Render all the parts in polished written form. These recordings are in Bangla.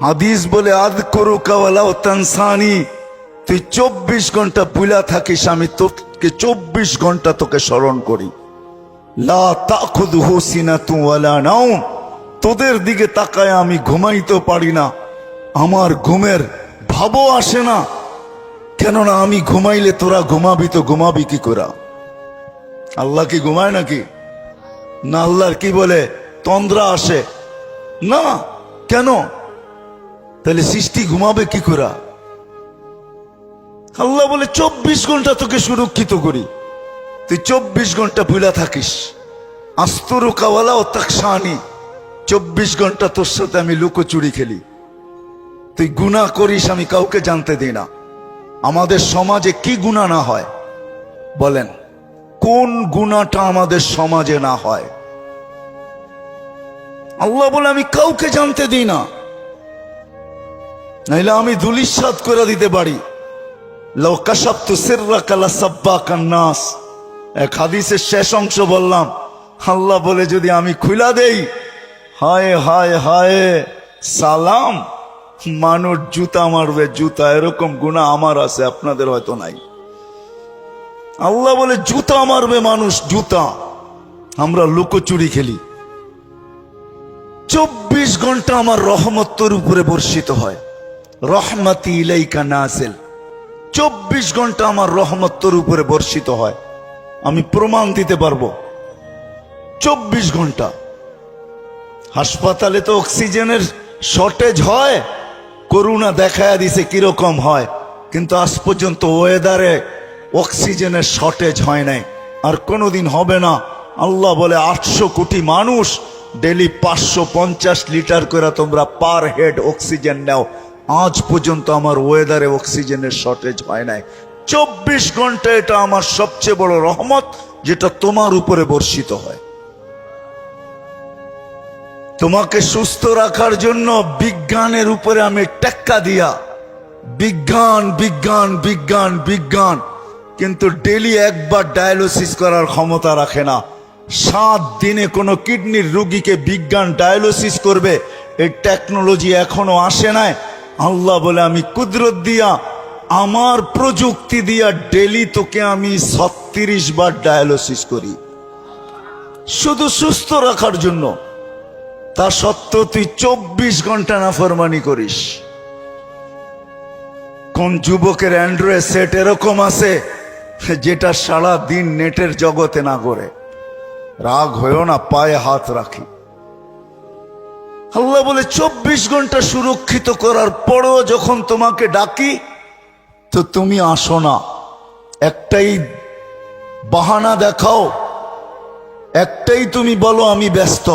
হাদিস বলে আযকুরুকা ওয়ালাউ তানসানি, তুই 24 ঘন্টা ভুলা থাকিস, আমি তোকে 24 ঘন্টা তোকে স্মরণ করি। লা তাখুযুহু সিনাতু ওয়ালা নাওম, তোদের দিকে তাকায় আমি ঘুমাইতে পারি না, আমার ঘুমের ভাবও আসে না, কেননা আমি ঘুমাইলে তোরা ঘুমাবি, তো ঘুমাবি কি করে? আল্লাহ কি ঘুমায় নাকি? না আল্লাহর কি বলে তন্দ্রা আসে না? কেন? তাহলে সৃষ্টি ঘুমাবে কি করে? আল্লাহ বলে 24 ঘন্টা তোকে সুরক্ষিত করি, তুই 24 ঘন্টা ভুলা থাকিস। আস্তুরুকা ওয়ালাউ তাখশানি, 24 ঘন্টা তোর সাথে আমি লুকোচুরি খেলি, তুই গুনাহ করিস, আমি কাউকে জানতে দিই না। আমাদের সমাজে কি গুনাহ না হয় বলেন? কোন গুনাহটা আমাদের সমাজে না হয়? আল্লাহ বলে আমি কাউকে জানতে দিই না, নাইলে আমি ধুলিস্যাৎ করে দিতে পারি। লাউ কাশাফতু সিররাকা লাসাব্বাকান নাস, এক হাদিসের শেষ অংশ বললাম, আল্লাহ বলে যদি আমি খুলা দেই, হায় হায় হায় সালাম, মানুষ জুতা মারবে জুতা। এরকম গুনাহ আমার আছে, আপনাদের হয়তো নাই। আল্লাহ বলে জুতা মারবে মানুষ জুতা, আমরা লুকোচুরি খেলি। 24 ঘন্টা আমার রহমত তোর উপরে বর্ষিত হয়, রহমতি ইলাইকা নাজিল। 24 ঘন্টা আমার রহমত তোর উপরে বর্ষিত হয়, আমি প্রমাণ দিতে পারবো। 24 ঘন্টা। হাসপাতালে তো অক্সিজেনের শর্টেজ হয়, করোনা দেখায়া দিছে কিরকম হয়, কিন্তু আজ পর্যন্ত ওয়েদারে অক্সিজেনের শর্টেজ হয় নাই, আর কোনোদিন হবে না। আল্লাহ বলে 800 কোটি মানুষ ডেলি 550 লিটার করে তোমরা পার হেড অক্সিজেন নাও, আজ পর্যন্ত আমার ওয়েদারে অক্সিজেনের শর্টেজ হয় নাই। 24 ঘন্টা এটা আমার সবচেয়ে বড় রহমত, যেটা তোমার উপরে বর্ষিত হয়। তোমাকে সুস্থ রাখার জন্য বিজ্ঞানের উপরে আমি টেক্কা দিয়া বিজ্ঞান বিজ্ঞান বিজ্ঞান বিজ্ঞান, কিন্তু ডেলি একবার ডায়ালিসিস করার ক্ষমতা রাখে না। 7 দিনে কোনো কিডনির রোগীকে বিজ্ঞান ডায়ালিসিস করবে, এই টেকনোলজি এখনো আসে নাই। আল্লাহ বলে আমি কুদরত দিয়া, আমার প্রযুক্তি দিয়া ডেলি তোকে আমি 36 বার ডায়ালিসিস করি, শুধু সুস্থ রাখার জন্য। তা সত্ত্বেও তুই 24 ঘন্টা নাফরমানি করিস। কোন যুবকের অ্যান্ড্রয়েড সেট এরকম আছে যেটা সারা দিন নেটের জগতে না করে? রাগ হয়েও না, পায়ে হাত রাখি। আল্লাহ বলে 24 ঘন্টা সুরক্ষিত করার পরেও যখন তোমাকে ডাকি তো তুমি আসো না। একটাই বাহানা দেখাও, একটাই তুমি বলো আমি ব্যস্ত।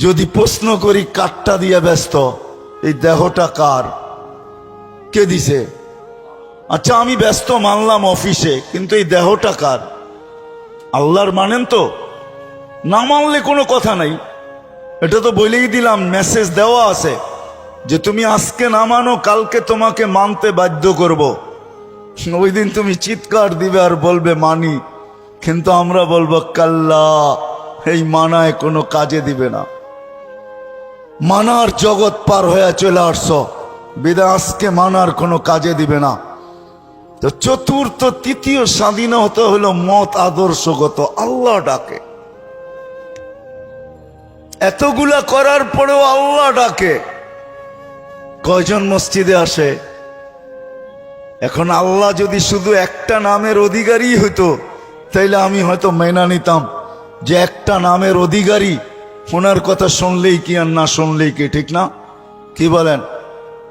যদি প্রশ্ন করি কাঠটা দিয়ে ব্যস্ত, এই দেহটা কার, কে দিছে? আচ্ছা আমি ব্যস্ত মানলাম অফিসে, কিন্তু এই দেহটা কার? আল্লাহর মানেন তো? না মানলে কোনো কথা নাই, এটা তো বলেই দিলাম, মেসেজ দেওয়া আছে যে তুমি আজকে না মানো, কালকে তোমাকে মানতে বাধ্য করব। ওই দিন তুমি চিৎকার দিবে আর বলবে মানি, কিন্তু আমরা বলবো কাল্লা, এই মানায় কোনো কাজে দিবে না। মানার জগৎ পার হয়ে চলে আসছো, বিদা আজকে মানার কোনো কাজে দিবে না। তো চতুর্থ তৃতীয় স্বাধীনতা হলো মত আদর্শগত। আল্লাহ ডাকে, এতগুলা করার পরেও আল্লাহ ডাকে। কয়জন মসজিদে আসে? এখন আল্লাহ যদি শুধু একটা নামের অধিকারী হইতো, তাইলে আমি হয়তো মেনে নিতাম যে একটা নামের অধিকারী, ওনার কথা শুনলেই কি আর না শুনলেই কি, ঠিক না? কি বলেন?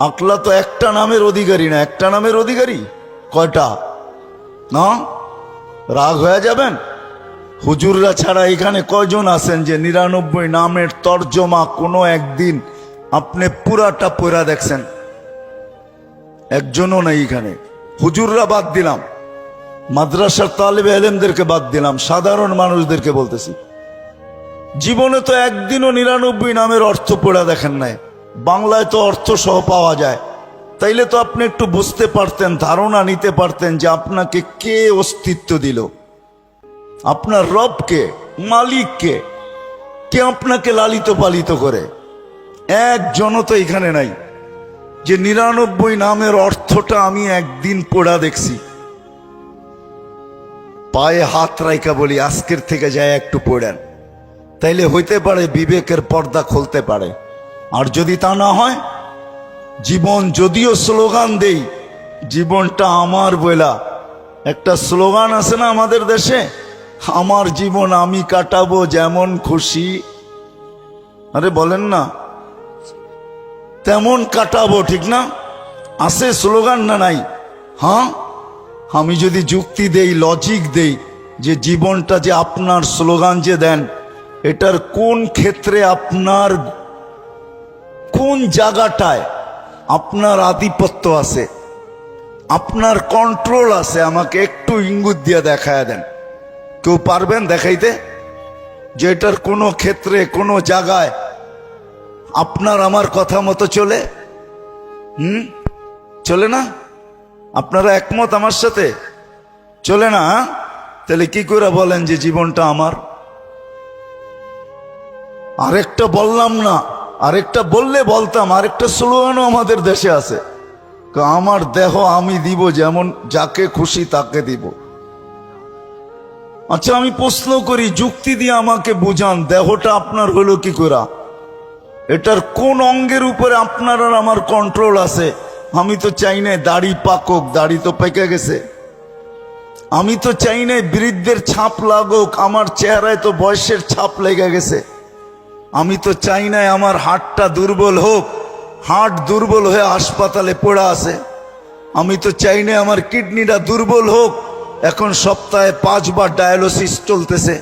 আকলা তো একটা নামের অধিকারী না, একটা নামের অধিকারী কয়টা? না রাগ হয়ে যাবেন? হুজুররা ছাড়া এখানে কয়জন আছেন যে 99 নামের তর্জমা কোনো একদিন আপনি পুরাটা পড়া দেখছেন? একজনও নাই এখানে। হুজুররা বাদ দিলাম, মাদ্রাসার তালেবে ইলমদেরকে বাদ দিলাম, সাধারণ মানুষদেরকে বলতেছি, জীবনে তো একদিনও 99 নামের অর্থ পড়া দেখেন নাই। বাংলায় তো অর্থ সহ পাওয়া যায়, তাইলে তো আপনি একটু বুঝতে পারতেন, ধারণা নিতে পারতেন যে আপনাকে কে অস্তিত্ব দিল, আপনার রবকে, মালিককে, কে আপনাকে লালিত পালিত করে। একজনও তো এখানে নাই যে 99 নামের অর্থটা আমি একদিন পড়া দেখছি। পায়ে হাত রাইকা বলি আজকের থেকে যায় একটু পড়েন, তাইলে হইতে পারে বিবেকের পর্দা খুলতে পারে। আর যদি তা না হয়, জীবন যদিও স্লোগান দেই, জীবনটা আমার বইলা একটা স্লোগান আছে না আমাদের দেশে, আমার জীবন আমি কাটাবো যেমন খুশি। আরে বলেন না, তেমন কাটাবো, ঠিক না? আছে স্লোগান না নাই? হ্যাঁ, আমি যদি যুক্তি দেই, লজিক দেই যে জীবনটা যে আপনার, স্লোগান যে দেন, এটার কোন ক্ষেত্রে আপনার, কোন জায়গাটায় আপনার আধিপত্য আছে, আপনার কন্ট্রোল আছে, আমাকে একটু ইঙ্গুত দিয়ে দেখায় দেন। কেউ পারবেন দেখাইতে যে এটার কোনো ক্ষেত্রে, কোনো জায়গায় আপনার আমার কথা মতো চলে? চলে না? আপনারা একমত আমার সাথে? চলে না? তাহলে কি করে বলেন যে জীবনটা আমার? আরেকটা বললাম না, আরেকটা বললে বলতাম, আরেকটা স্লোগানও আমাদের দেশে আছে, আমার দেহ আমি দিব যেমন, যাকে খুশি তাকে দিব। আচ্ছা, আমি প্রশ্ন করি, যুক্তি দিয়ে আমাকে বুঝান, দেহটা আপনার হলো কি করে? এটার কোন অঙ্গের উপরে আপনার আর আমার কন্ট্রোল আছে? আমি তো চাই না দাড়ি পাকক, দাড়ি তো পেকে গেছে। আমি তো চাই না বৃদ্ধের ছাপ লাগুক, আমার চেহারায় তো বয়সের ছাপ লেগে গেছে। আমি তো চাই না আমার হাড়টা দুর্বল হোক, হার্ট দুর্বল হয়ে হাসপাতালে পড়ে আছে। আমি তো চাই না আমার কিডনিটা দুর্বল হোক, এখন সপ্তাহে 5 বার ডায়ালিসিস চলতেছে।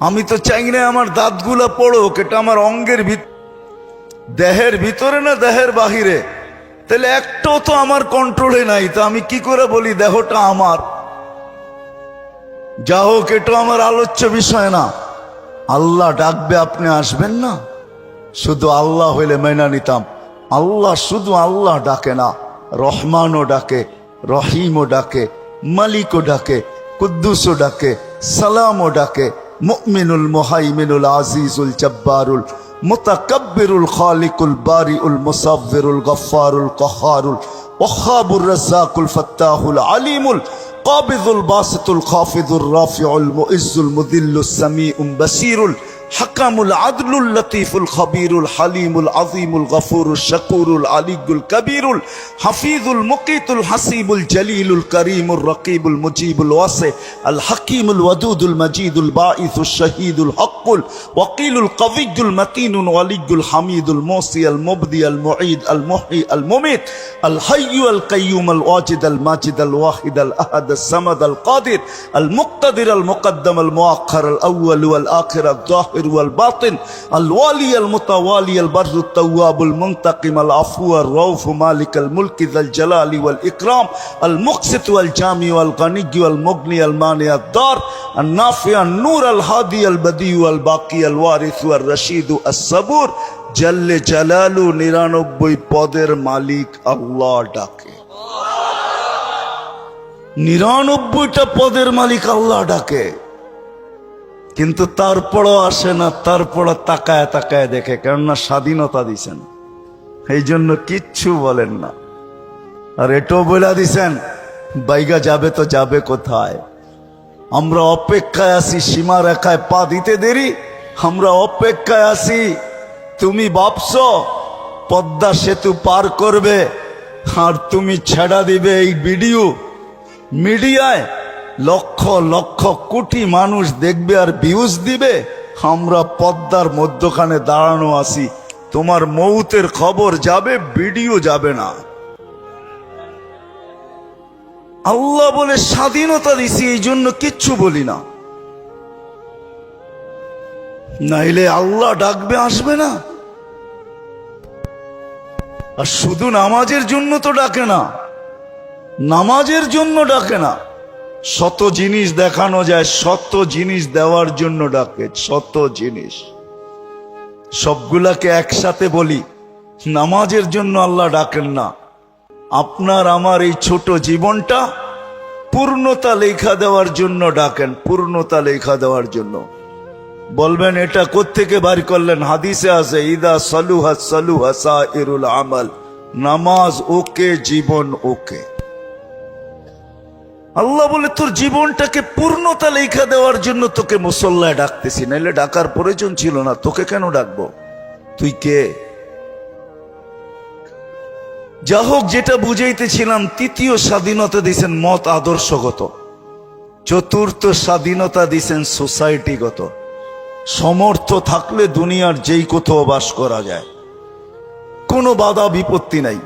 আমি তো চাই না আমার দাঁতগুলা পড়ুক, এটা আমার অঙ্গের দেহের ভিতরে না দেহের বাহিরে? তাহলে একটাও তো আমার কন্ট্রোলে নাই, তা আমি কি করে বলি দেহটা আমার? যা হোক, এটা আমার আলোচ্য বিষয় না। আল্লাহ ডাকবে, আপনি আসবেন না? শুধু আল্লাহ হইলে মেনা নিতাম। আল্লাহ শুধু আল্লাহ ডাকে না, রহমানও ডাকে, রহিমও ডাকে, মালিকও ডাকে, কুদ্দুসও ডাকে, সালামও ডাকে, মুমিনুল মুহাইমিনুল আজিজুল জব্বারুল মুতাকাব্বিরুল খালিকুল বারিউল মুসাব্বিরুল গফফারুল কাহ্হারুল ওয়াহ্হাবুর রাজ্জাকুল ফাত্তাহুল আলিমুল কাবিদুল বাসিতুল খাফিদুর রাফিউল মুইজ্জুল মুদিল্লুস সামিউল বাসিরুল হাকামুল আদলুল লতীফুল খবীরুল হালিমুল আযীমুল গফুরুল শাকুরুল আলিয়ুল কবীরুল হাফিজুল মুকিতুল হাসিবুল জলিলুল করিমুল রকিবুল মুজিবুল ওয়াসি আল হাকিমুল ওয়াদুদুল মজিদুল বাঈসুল শহীদুল হকুল ওয়াকিলুল কবিয়ুল মতিনুল ওয়ালিয়ুল হামিদুল মুসি আল মুবদি আল মুঈদ আল মুহয়ি আল মুমিত আল হাইয়্যু আল কাইয়্যুম আল ওয়াজিদ আল মাজিদ আল ওয়াহিদ আল আহাদ আল সামাদ আল কাদির আল মুক্তাদির আল মুকদ্দম আল মুআখ্খার আল আউয়াল ওয়াল আখির আল যাহির والباطن الوالي المتوالي البر التواب المنتقم العفو الرؤوف مالك الملك ذا الجلال والإكرام المقسط والجامع والغني والمغني المانع الضار النافع النور الهادي البديع الباقي الوارث والرشيد الصبور جل جلاله 99 পদের মালিক আল্লাহ ডাকে। 99টা পদের মালিক আল্লাহ ডাকে, কিন্তু তারপরও আসে না, তারপরও তাকায় তাকায় দেখে, কেননা স্বাধীনতা দিছেন, এই জন্য কিচ্ছু বলেন না। আর এটাও বলে দিছেন বাইগা যাবে তো যাবে কোথায়? আমরা অপেক্ষায় আছি, সীমা রেখায় পা দিতে দেরি, আমরা অপেক্ষায় আছি। তুমি ভাবছো পদ্মা সেতু পার করবে আর তুমি ছেড়া দিবে এই ভিডিও মিডিয়ায়, লক্ষ লক্ষ কোটি মানুষ দেখবে আর ভিউজ দিবে। আমরা পদ্মার মধ্যখানে দাঁড়ানো আছি, তোমার মৌতের খবর যাবে, ভিডিও যাবে না। আল্লাহ বলে স্বাধীনতা দিছি, এই জন্য কিচ্ছু বলি না, নাইলে আল্লাহ ডাকবে, আসবে না। আর শুধু নামাজের জন্য তো ডাকে না, নামাজের জন্য ডাকে না, শত জিনিস দেখানো যায়, শত জিনিস দেওয়ার জন্য ডাকে, শত জিনিস। সবগুলাকে একসাথে বলি, নামাজের জন্য আল্লাহ ডাকেন না। আপনার আমার এই ছোট জীবনটা পূর্ণতা লেখা দেওয়ার জন্য ডাকেন, পূর্ণতা লেখা দেওয়ার জন্য। বলবেন এটা কোত্থেকে বার করলেন? হাদিসে আছে, ইদা সালুহা সালুহা সাইরুল আমাল। নামাজ ওকে, জীবন ওকে। আল্লাহ বলে তোর জীবনটাকে পূর্ণতা লেখা দেওয়ার জন্য তোকে মুসল্লায় ডাকতেছি, নাইলে ডাকার প্রয়োজন ছিল না। তোকে কেন ডাকবো? তুই কে? যা হোক, যেটা বুঝাইতেছিলাম, তৃতীয় স্বাধীনতা দিছেন মত আদর্শগত, চতুর্থ স্বাধীনতা দিছেন সোসাইটিগত। সমর্থ থাকলে দুনিয়ার যেই কোথাও বাস করা যায়, কোনো বাধা বিপত্তি নাই।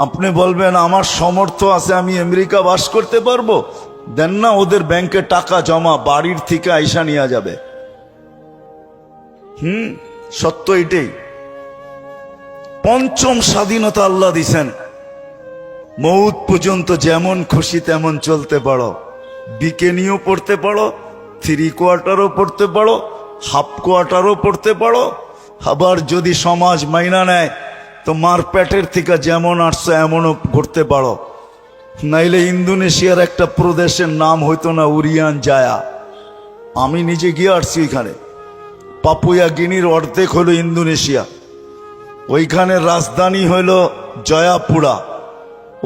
আপনি বলবেন আমার সমর্থ আছে, আমি আমেরিকা বাস করতে পারবো, দেন না, ওদের ব্যাংকে টাকা জমা, বাড়ির থেকে আইসা নিয়ে যাবে। সত্য এটাই। পঞ্চম স্বাধীনতা আল্লাহ দিছেন, মৌত পর্যন্ত যেমন খুশি তেমন চলতে পারো, বিকেনিও পড়তে পারো, 3 কোয়ার্টারও পড়তে পারো, হাফ কোয়ার্টারও পড়তে পারো। আবার যদি সমাজ মাইনা নেয় তো মার পেটের থেকে যেমন আসছো এমনও করতে পারো। নাইলে ইন্দোনেশিয়ার একটা প্রদেশের নাম হইতো না উরিয়ান জায়া? আমি নিজে গিয়ে আসছি ওইখানে। পাপুয়া গিনির অর্ধেক হলো ইন্দোনেশিয়া, ওইখানে রাজধানী হইল জয়াপুরা,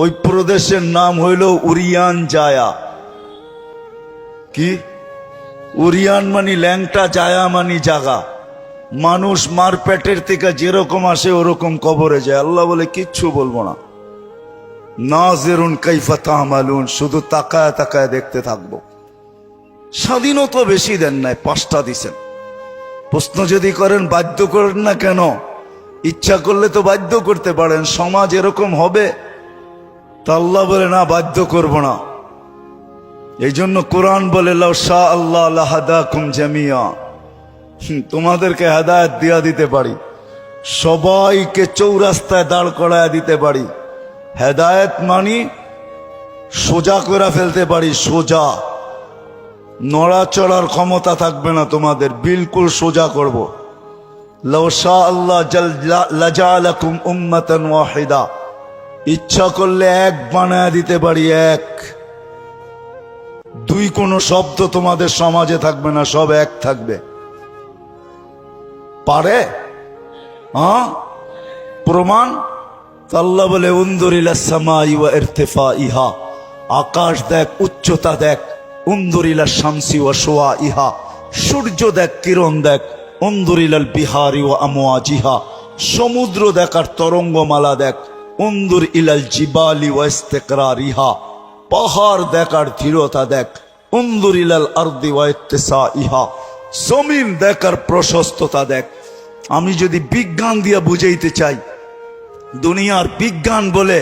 ওই প্রদেশের নাম হইল উরিয়ান জায়া। কি? উরিয়ান মানি ল্যাংটা, জায়া মানি জাগা। মানুষ মার পেটের থেকে যেরকম আসে ওরকম কবরে যায়। আল্লাহ বলে কিচ্ছু বলবো না, নাজিরুন কাইফা তা'মালুন, শুধু তাকায় তাকায় দেখতে থাকবো। স্বাধীনতা বেশি দেন নাই, 5টা দিছেন। প্রশ্ন যদি করেন বাধ্য করেন না কেন? ইচ্ছা করলে তো বাধ্য করতে পারেন, সমাজ এরকম হবে। তা আল্লাহ বলে না, বাধ্য করব না। এই জন্য কোরআন বলে লাউ শা আল্লাহ লাহাদাকুম জামিয়া, তোমাদেরকে হেদায়েত দিয়া দিতে পারি, সবাইকে চৌরাস্তায় দাঁড় করায় দিতে পারি। হেদায়েত মানি সোজা করে ফেলতে পারি, সোজা, নড়াচড়ার ক্ষমতা থাকবে না তোমাদের, বিলকুল সোজা করব। লাউ শা আল্লাহ লাজালাকুম উম্মাতান ওয়াহিদা, ইচ্ছা করলে এক বানায় দিতে পারি, এক। 2 কোনো শব্দ তোমাদের সমাজে থাকবে না, সব এক থাকবে। পারে? প্রমাণ? আল্লাহ বলে উনজুর ইলাস সামাই ওয়া ইরতিফাইহা, আকাশ দেখ, উচ্চতা দেখ। উনজুর ইলাশ শামসি ওয়া শুআইহা, সূর্য দেখ, কিরণ দেখ। উনজুর ইলাল বিহারি ওয়া আমওয়াজিহা, সমুদ্র দেখ আর তরঙ্গমালা দেখ। উনজুর ইলাল জিবালি ওয়া ইস্তিকরারিহা, পাহাড় দেখ আর দৃঢ়তা দেখ। উনজুর ইলাল আরদি ওয়া ইত্তিসাইহা, জমিন দেখ আর প্রশস্ততা দেখ। আমি যদি বিজ্ঞান দিয়ে বুঝাইতে চাই, দুনিয়ার বিজ্ঞান বলে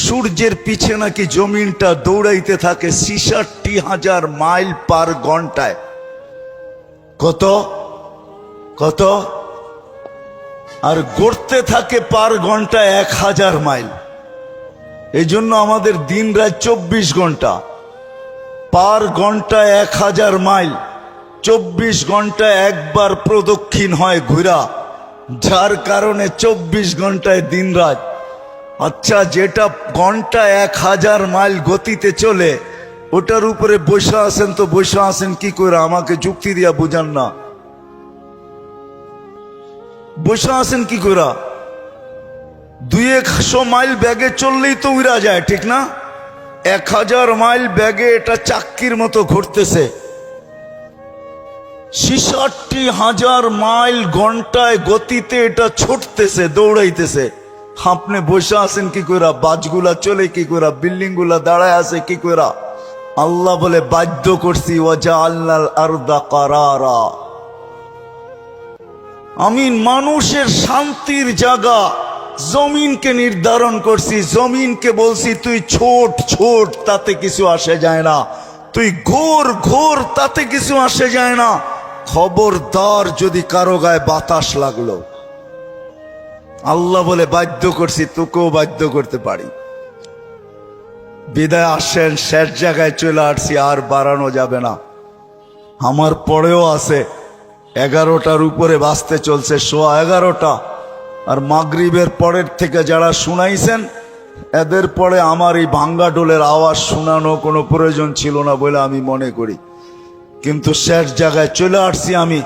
সূর্যের পিছে নাকি জমিনটা দৌড়াইতে থাকে 66,000 মাইল পার ঘন্টায়। কত কত? আর গড়তে থাকে পার ঘন্টায় 1000 মাইল। এই জন্য আমাদের দিন রাত 24 ঘন্টা, পার ঘন্টায় 1000 মাইল। 24 ঘন্টায় একবার প্রদক্ষিণ হয় ঘুরা, যার কারণে 24 ঘন্টায় দিন রাত। আচ্ছা, যেটা ঘন্টায় 1000 মাইল গতিতে চলে, ওটার উপরে বসে আছেন, তো বসে আছেন কি করে? আমাকে যুক্তি দিয়া বুঝান না, বসে আছেন কি করে? 200 মাইল ব্যাগে চললেই তো উড়া যায়, ঠিক না? 1000 মাইল ব্যাগে এটা চাক্কির মতো ঘুরতেছে। 66,000 মাইল ঘন্টায় গতিতে এটা ছুটতেছে, দৌড়াইতেছে। আপনি বসে আছেন কি করে? বাসগুলা চলে কি করে? বিল্ডিং গুলা দাঁড়ায় আছে কি করে? আল্লাহ বলে বাধ্য করছি, ওয়াজআলনাল আরদা কারারা, আমি মানুষের শান্তির জায়গা জমিনকে নির্ধারণ করছি। জমিনকে বলছি তুই ছোট ছোট, তাতে কিছু আসে যায় না। তুই ঘোর ঘোর, তাতে কিছু আসে যায় না। খবরদার যদি কারো গায়ে বাতাস লাগলো, আল্লাহ বলে বাধ্য করছি, তোকেও বাধ্য করতে পারি। বিদায় আসেন, শেষ জায়গায় চলে আসছি, আর বাড়ানো যাবে না। আমার পরেও আছে 11টার উপরে বাজতে চলছে, 11:15। আর মাগরিবের পরের থেকে যারা শুনাইছেন, এদের পরে আমার এই ভাঙ্গা ডোলের আওয়াজ শোনানো কোনো প্রয়োজন ছিল না বলে আমি মনে করি। কিন্তু শেষ জায়গায় চলে আসছি আমি।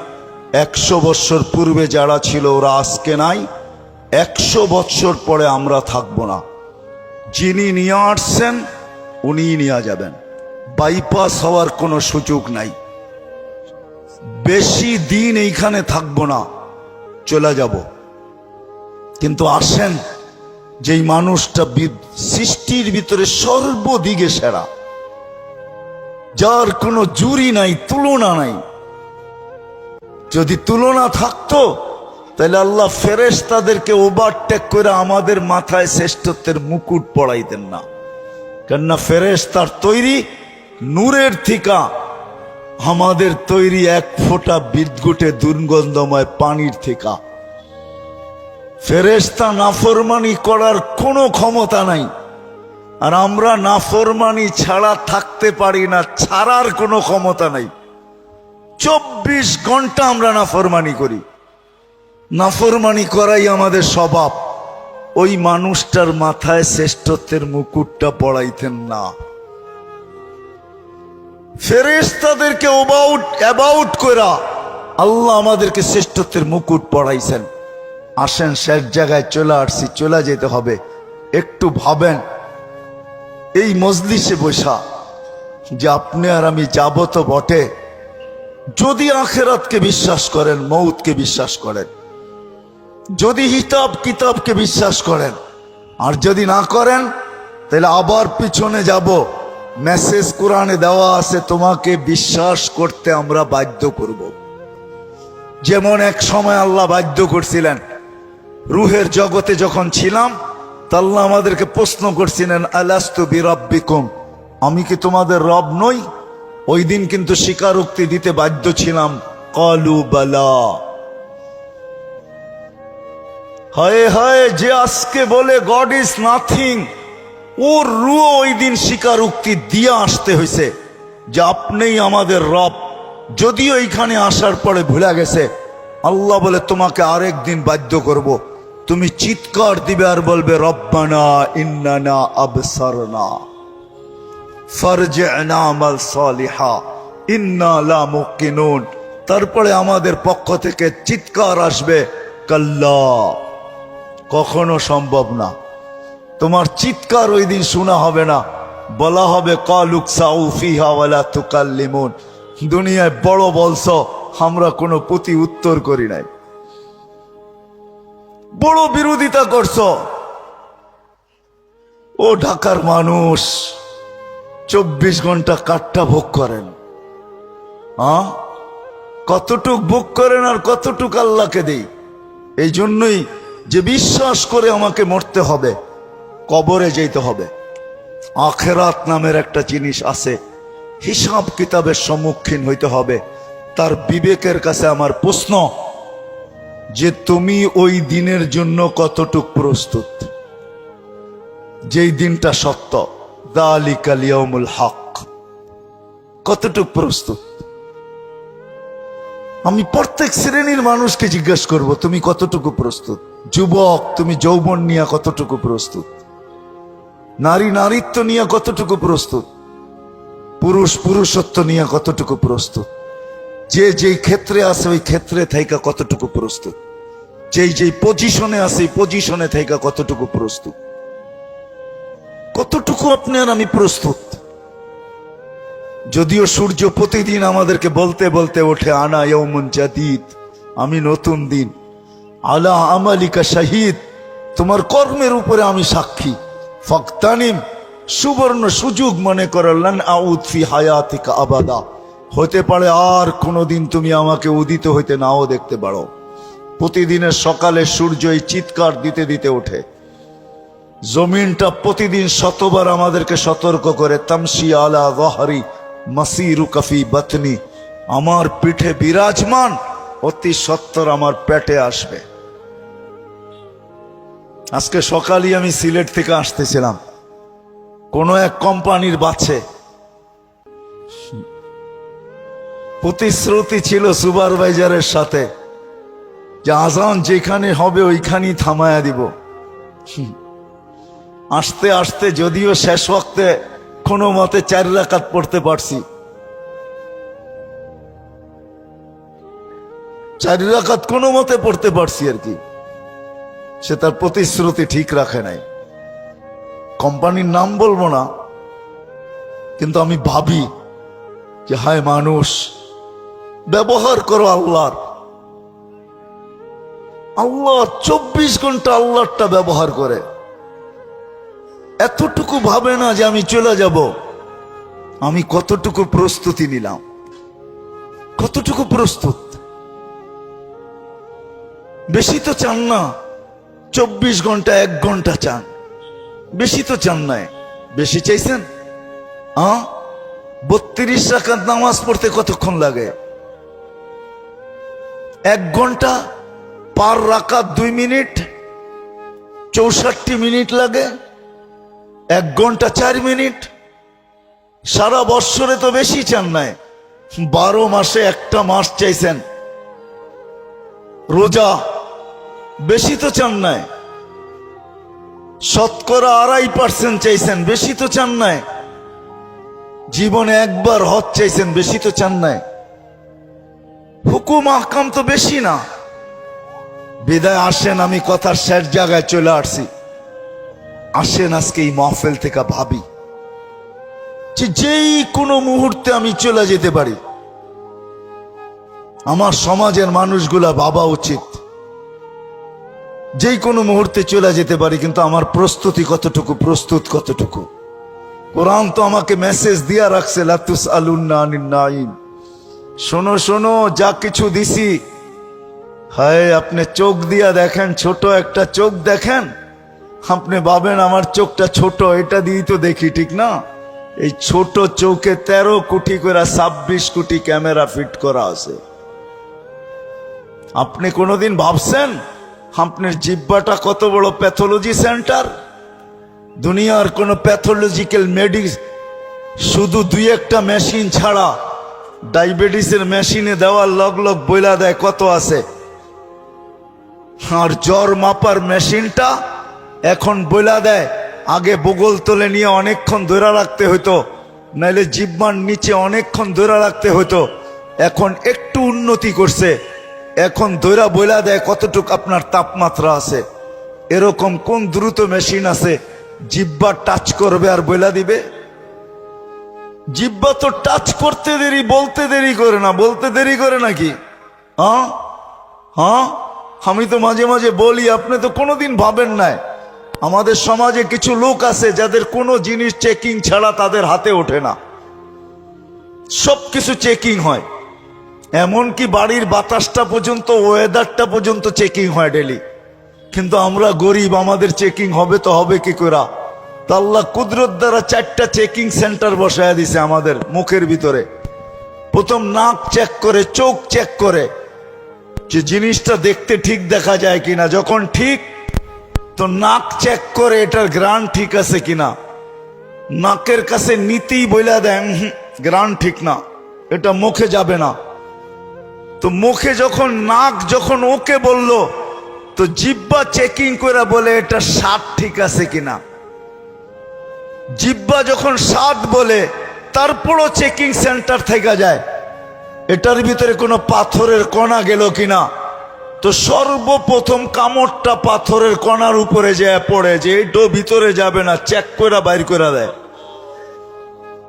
100 বৎসর পূর্বে যারা ছিল ওরা আজকে নাই, 100 বৎসর পরে আমরা থাকবো না। যিনি নিয়ে আসছেন উনিই নিয়ে যাবেন, বাইপাস হওয়ার কোনো সুযোগ নাই। বেশি দিন এইখানে থাকবো না, চলে যাব। কিন্তু আসেন, যেই মানুষটা সৃষ্টির ভিতরে সর্বদিকে সেরা, যার কোনো জুরি নাই, তুলনা নাই। যদি তুলনা থাকতো তাহলে আল্লাহ ফেরেশতাদেরকে ওভারটেক করে আমাদের মাথায় শ্রেষ্ঠত্বের মুকুট পড়াইতেন না। কেননা ফেরেশতার তৈরি নূরের থিকা, আমাদের তৈরি এক ফোঁটা বিদ্যুটে দুর্গন্ধময় পানির থিকা। ফেরেশতা নাফরমানি করার কোনো ক্ষমতা নাই, আর আমরা নাফরমানি ছাড়া থাকতে পারি না, ছাড়ার কোনো ক্ষমতা নাই। 24 ঘন্টা আমরা নাফরমানি করি, নাফরমানি করাই আমাদের স্বভাব। ওই মানুষটার মাথায় শ্রেষ্ঠত্বের মুকুটটা পড়াইতেন না। ফেরেশতাদেরকে অ্যাবাউট করা আল্লাহ আমাদেরকে শ্রেষ্ঠত্বের মুকুট পড়াইছেন। আসেন, শেষ জায়গায় চলে আসছি, চলে যেতে হবে। একটু ভাবেন, এই মজলিসে বসা যে আপনি আর আমি যাব তো বটে, যদি আখিরাতকে বিশ্বাস করেন, মৌতকে বিশ্বাস করেন, যদি হিসাব কিতাবকে বিশ্বাস করেন, আর যদি না করেন তাহলে আবার পিছনে যাব। মেসেজ কোরআনে দেওয়া আছে, তোমাকে বিশ্বাস করতে আমরা বাধ্য করব। যেমন এক সময় আল্লাহ বাধ্য করছিলেন, রুহের জগতে যখন ছিলাম, তা আল্লাহ আমাদেরকে প্রশ্ন করছিলেন, আলাস্তু বিরাব্বিকুম, আমি কি তোমাদের রব নই? ওই দিন কিন্তু স্বীকারোক্তি দিতে বাধ্য ছিলাম, ক্বালু বালা। হায় হায়, যে আজকে বলে গড ইজ নাথিং, ওর রুহ ওই দিন স্বীকারোক্তি দিয়ে আসতে হয়েছে যে আপনিই আমাদের রব। যদিও এইখানে আসার পরে ভুলে গেছে। আল্লাহ বলে, তোমাকে আরেক দিন বাধ্য করব, তুমি চিৎকার দিবে আর বলবে, রব্বানা ইন্নানা আবসারনা ফারজি'না আমাল সালিহা ইন্না লা মুকিনুন। তারপরে আমাদের পক্ষ থেকে চিৎকার আসবে, কাল্লা, কখনো সম্ভব না। তোমার চিৎকার ওই দিন শোনা হবে না, বলা হবে, কালুকসাউ ফিহা ওয়ালা তুকাল্লিমুন, দুনিয়ায় বড় বলছো, আমরা কোনো প্রতি উত্তর করি নাই, বড় বিরোধিতা করছো। ও ঢাকার মানুষ 24 ঘন্টা কাঠটা ভোগ করেন, কতটুক ভোগ করেন আর কতটুক আল্লাহকে দেই। এই জন্যই যে বিশ্বাস করে আমাকে মরতে হবে, কবরে যেতে হবে। আখেরাত নামের একটা জিনিস আছে, হিসাব কিতাবের সম্মুখীন হইতে হবে। তার বিবেকের কাছে আমার প্রশ্ন, যে তুমি ওই দিনের জন্য কতটুক প্রস্তুত? যেই দিনটা সত্য, যালিকাল ইয়াউমুল হক, কতটুক প্রস্তুত? আমি প্রত্যেক শ্রেণীর মানুষকে জিজ্ঞেস করব, তুমি কতটুকু প্রস্তুত? যুবক, তুমি যৌবন নিয়ে কতটুকু প্রস্তুত? নারী নারীত্ব নিয়ে কতটুকু প্রস্তুত? পুরুষ পুরুষত্ব নিয়ে কতটুকু প্রস্তুত? যে যেই ক্ষেত্রে আছে ওই ক্ষেত্রে থেকে কতটুকু প্রস্তুত? যেই যেই পজিশনে আছে পজিশনে থেকে কতটুকু প্রস্তুত? কতটুকু আপনি আর আমি প্রস্তুত? যদিও সূর্য প্রতিদিন আমাদেরকে বলতে বলতে ওঠে, আনা ইয়াউমুন জাদীদ, আমি নতুন দিন, আলা আমালিকা শাহিদ, তোমার কর্মের উপরে আমি সাক্ষী, ফাকতানিম, সুবর্ণ সুযোগ মনে করো, লান আউদ ফি হায়াতিকা আবাদা, হতে পারে আর কোনোদিন তুমি আমাকে উদিত হইতে নাও দেখতে পারো। প্রতিদিনের সকালে সূর্য এই চিৎকার দিতে দিতে ওঠে, জমিনটা প্রতিদিন শতবার আমাদেরকে সতর্ক করে, তামশি আলা যাহরি মাসিরুকা ফি বাতনি, আমার পিঠে বিরাজমান, অতি সত্বর আমার পেটে আসবে। আজকে সকালে আমি সিলেট থেকে আসতেছিলাম, কোন এক কোম্পানির বাসে প্রতিশ্রুতি ছিল সুপারভাইজারের সাথে যে আজান যেখানে হবে ওইখানেই থামায়া দিব। আসতে আসতে যদিও শেষ ওয়াক্তে কোনো মতে 4 রাকাত পড়তে পারছি, 4 রাকাত কোনো মতে পড়তে পারছি আর কি। সে তার প্রতিশ্রুতি ঠিক রাখে নাই। কোম্পানির নাম বলবো না, কিন্তু আমি ভাবি যে হায় মানুষ, ব্যবহার করো আল্লাহর। আল্লাহ 24 ঘন্টা আল্লাহরটা ব্যবহার করে। এতটুকু ভাবে না যে আমি চলে যাব। আমি কতটুকু প্রস্তুতি নিলাম, কতটুকু প্রস্তুত। বেশি তো চান না, 24 ঘন্টা 1 ঘন্টা চান, বেশি তো চান নাই। বেশি চাইছেন? 32 রাকাত নামাজ পড়তে কতক্ষণ লাগে? 1 ঘন্টা, পার রাকাত 2 মিনিট, 64 মিনিট লাগে। 1 ঘন্টা 4 মিনিট। সারা বৎসরে তো বেশি চান নাই, 12 মাসে একটা মাস চাইছেন। রোজা বেশি তো চান নাই, শতকরা 2.5% চাইছেন, বেশি তো চান নাই। জীবনে একবার হজ চাইছেন, বেশি তো চান নাই। হুকুম আহকাম তো বেশি না। বিদায় আসেন, আমি কথার শেষ জায়গায় চলে আসছি। আসেন আজকে এই মাহফিল থেকে ভাবি যে যেই কোনো মুহূর্তে আমি চলে যেতে পারি। আমার সমাজের মানুষগুলা ভাবা উচিত যেই কোনো মুহূর্তে চলে যেতে পারি, কিন্তু আমার প্রস্তুতি কতটুকু, প্রস্তুত কতটুকু। কোরআন তো আমাকে মেসেজ দিয়া রাখছে, লা তুসআলুন্না আনিন নাঈম। শোনো শোনো, যা কিছু দিছি, হায় আপনি চোখ দিয়া দেখেন, ছোট একটা চোখ দেখেন, আপনি ভাবেন আমার চোখটা ছোট, এটা দিয়েই তো দেখি, ঠিক না? এই ছোট চোখে 13 কোটি করে 26 কোটি ক্যামেরা ফিট করা আছে। আপনি কোনোদিন ভাবছেন আপনার জিহ্বাটা কত বড় প্যাথোলজি সেন্টার? দুনিয়ার কোন প্যাথোলজিক্যাল শুধু 2-1টা মেশিন ছাড়া, ডায়াবেটিসের মেশিনে দেওয়ার লগ লগ বইলা দেয় কত আছে। আর জ্বর মাপার মেশিনটা এখন বইলা দেয়, আগে বগল তলে নিয়ে অনেকক্ষণ ধরে রাখতে হতো, নাইলে জিহ্বার নিচে অনেকক্ষণ ধরে রাখতে হতো। এখন একটু উন্নতি করছে, এখন ধৈরা বইলা দেয় কতটুক আপনার তাপমাত্রা আছে। এরকম কোন দ্রুত মেশিন আছে জিহ্বা টাচ করবে আর বইলা দিবে? জিহ্বা তো টাচ করতে দেরি, বলতে দেরি করে না। বলতে দেরি করে নাকি? আমি তো মাঝে মাঝে বলি, আপনি তো কোনোদিন ভাবেন নাই আমাদের সমাজে কিছু লোক আছে যাদের কোনো জিনিস চেকিং ছাড়া তাদের হাতে ওঠে না। সবকিছু চেকিং হয়, এমনকি বাড়ির বাতাসটা পর্যন্ত, ওয়েদারটা পর্যন্ত চেকিং হয় ডেলি। কিন্তু আমরা গরিব, আমাদের চেকিং হবে তো হবে কি করে? তা আল্লাহ কুদরত দ্বারা 4টা চেকিং সেন্টার বসায় দিছে আমাদের মুখের ভিতরে। প্রথম নাক চেক করে, চোখ চেক করে যে জিনিসটা দেখতে ঠিক দেখা যায় কিনা। যখন ঠিক, তো নাক চেক করে এটার গ্রান ঠিক আছে কিনা। নাকের কাছে নীতিই বইলা দেন গ্রান ঠিক না, এটা মুখে যাবে না। তো মুখে যখন নাক যখন ওকে বলল, তো জিহ্বা চেকিং করে বলে এটা স্বাদ ঠিক আছে কিনা। জিহ্বা যখন স্বাদ বলে, তারপরও চেকিং সেন্টার থেকে যায় এটার ভিতরে কোনো পাথরের কণা গেল কিনা। তো সর্বপ্রথম কামড়টা পাথরের কণার উপরে যায় পড়ে, যে এটাও ভিতরে যাবে না, চেক করে বাইর করে দেয়।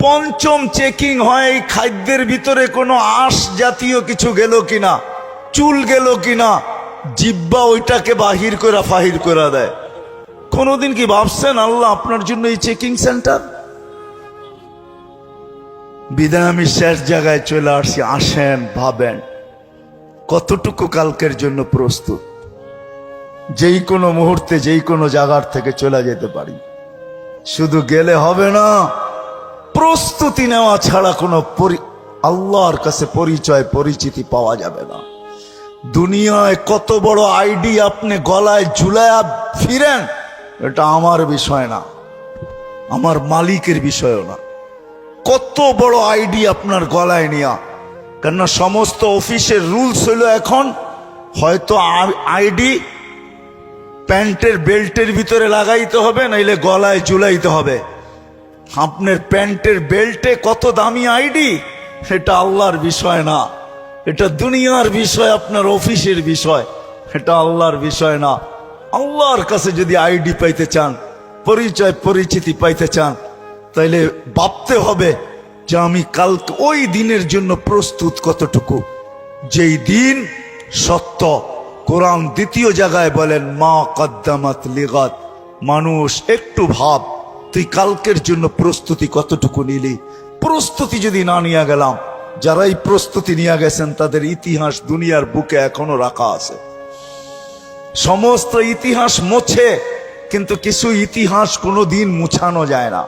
পঞ্চম চেকিং হয় এই খাদ্যের ভিতরে কোনো আঁশ জাতীয় কিছু গেল কিনা, চুল গেল কিনা। জিহ্বা ওইটাকে বাহির করে ফাহির করে দেয়। কোনোদিন কি ভাবছেন আল্লাহ আপনার জন্য এই চেকিং সেন্টার? বিদায় আমি শেষ জায়গায় চলে আসছি। আসেন ভাবেন কতটুকু কালকের জন্য প্রস্তুত। যেই কোনো মুহূর্তে যেই কোনো জায়গার থেকে চলে যেতে পারি। শুধু গেলে হবে না, প্রস্তুতি নেওয়া ছাড়া কোনো আল্লাহর কাছে পরিচয় পরিচিতি পাওয়া যাবে না। দুনিয়ায় কত বড় আইডি আপনি গলায় ঝুলায়া ফিরেন, এটা আমার বিষয় না, আমার মালিকের বিষয়ও না। কত বড় আইডি আপনার গলায় নিয়া, কেননা সমস্ত অফিসের রুলস হইল এখন হয়তো আইডি প্যান্টের বেল্টের ভিতরে লাগাইতে হবে, নাইলে গলায় ঝুলাইতে হবে। আপনার প্যান্টের বেল্টে কত দামি আইডি, সেটা আল্লাহর বিষয় না। এটা দুনিয়ার বিষয়, আপনার অফিসের বিষয়, এটা আল্লাহর বিষয় না। আল্লাহর কাছে যদি আইডি পাইতে চান, পরিচয় পরিচিতি পাইতে চান, তাইলে ভাবতে হবে যে আমি কাল ওই দিনের জন্য প্রস্তুত কতটুকু। যেই দিন সত্য, কোরআন দ্বিতীয় জায়গায় বলেন মা কদ্দামাত লিগাত, মানুষ একটু ভাব তুই কালকের জন্য প্রস্তুতি কতটুকু নিলি। প্রস্তুতি যদি না নিয়ে গেলাম, যারা এই প্রস্তুতি নিয়ে গেছেন তাদের ইতিহাস দুনিয়ার বুকে এখনো রাখা আছে। সমস্ত ইতিহাস মোছে, কিন্তু কিছু ইতিহাস কোনোদিন মুছানো যায় না।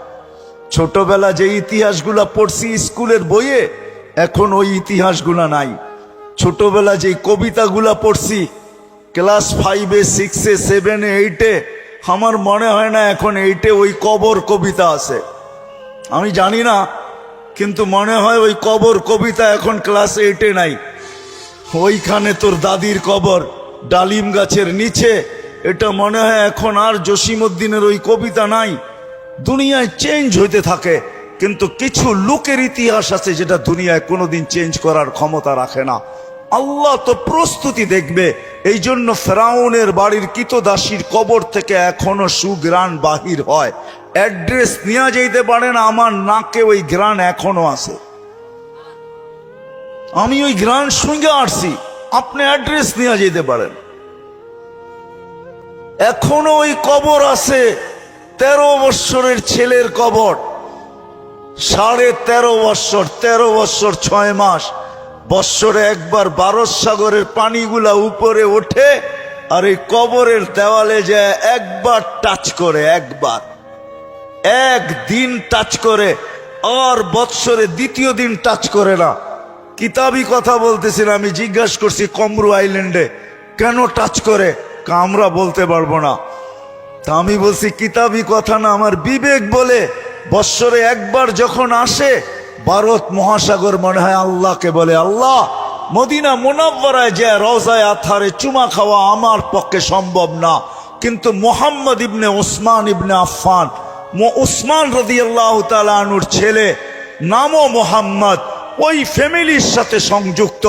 ছোটবেলা যে ইতিহাসগুলা পড়ছি স্কুলের বইয়ে, এখন ওই ইতিহাসগুলা নাই। ছোটবেলা যে কবিতাগুলা পড়ছি ক্লাস 5-এ 6-এ 7-এ 8-এ, আমার মনে হয় না এখন 8-এ ওই কবর কবিতা আছে। আমি জানি না, কিন্তু মনে হয় ওই কবর কবিতা এখন ক্লাস 8-এ নাই। ওইখানে তোর দাদির কবর ডালিম গাছের নিচে, এটা মনে হয় এখন আর জসিমউদ্দিনের ওই কবিতা নাই। দুনিয়ায় চেঞ্জ হইতে থাকে, কিন্তু কিছু লোকের ইতিহাস আছে যেটা দুনিয়ায় কোনোদিন চেঞ্জ করার ক্ষমতা রাখে না। আল্লাহ তো প্রস্তুতি দেখবে। এই জন্য ফেরাউনের বাড়ির কৃতদাসীর কবর থেকে এখনো সুগ্রাণ বাহির হয়। অ্যাড্রেস নিয়ে যেতে পারে না, আমার নাকে ওই গ্রাণ এখনো আছে। আমি ওই গ্রাণ সঙ্গে আসছি, আপনি অ্যাড্রেস নিয়ে যেতে পারেন। এখনো ওই কবর আছে। 13 বৎসরের ছেলের কবর, 13.5 বৎসর, 13 বৎসর 6 মাস। বৎসরে একবার ভারত সাগরের পানিগুলা উপরে ওঠে, আর এই কবরের দেওয়ালে যায় একবার টাচ করে, একদিন টাচ করে, আর বৎসরে দ্বিতীয় দিন টাচ করে না। কিতাবি কথা বলতেছিলাম, আমি জিজ্ঞাসা করছি কমরু আইল্যান্ডে কেন টাচ করে, আমরা বলতে পারবো না। তা আমি বলছি কিতাবি কথা না, আমার বিবেক বলে বৎসরে একবার যখন আসে, ভারত মহাসাগর মনে হয় আল্লাহকে বলে, আল্লাহ মদিনা মুনাওয়ারায় যে রওজায়ে আতহারে চুমা খাওয়া আমার পক্ষে সম্ভব না, কিন্তু মুহাম্মদ ইবনে উসমান ইবনে আফফান, উসমান রাদিয়াল্লাহু তাআলা আনহুর ছেলে, নামও মুহাম্মদ, ওই ফ্যামিলির সাথে সংযুক্ত,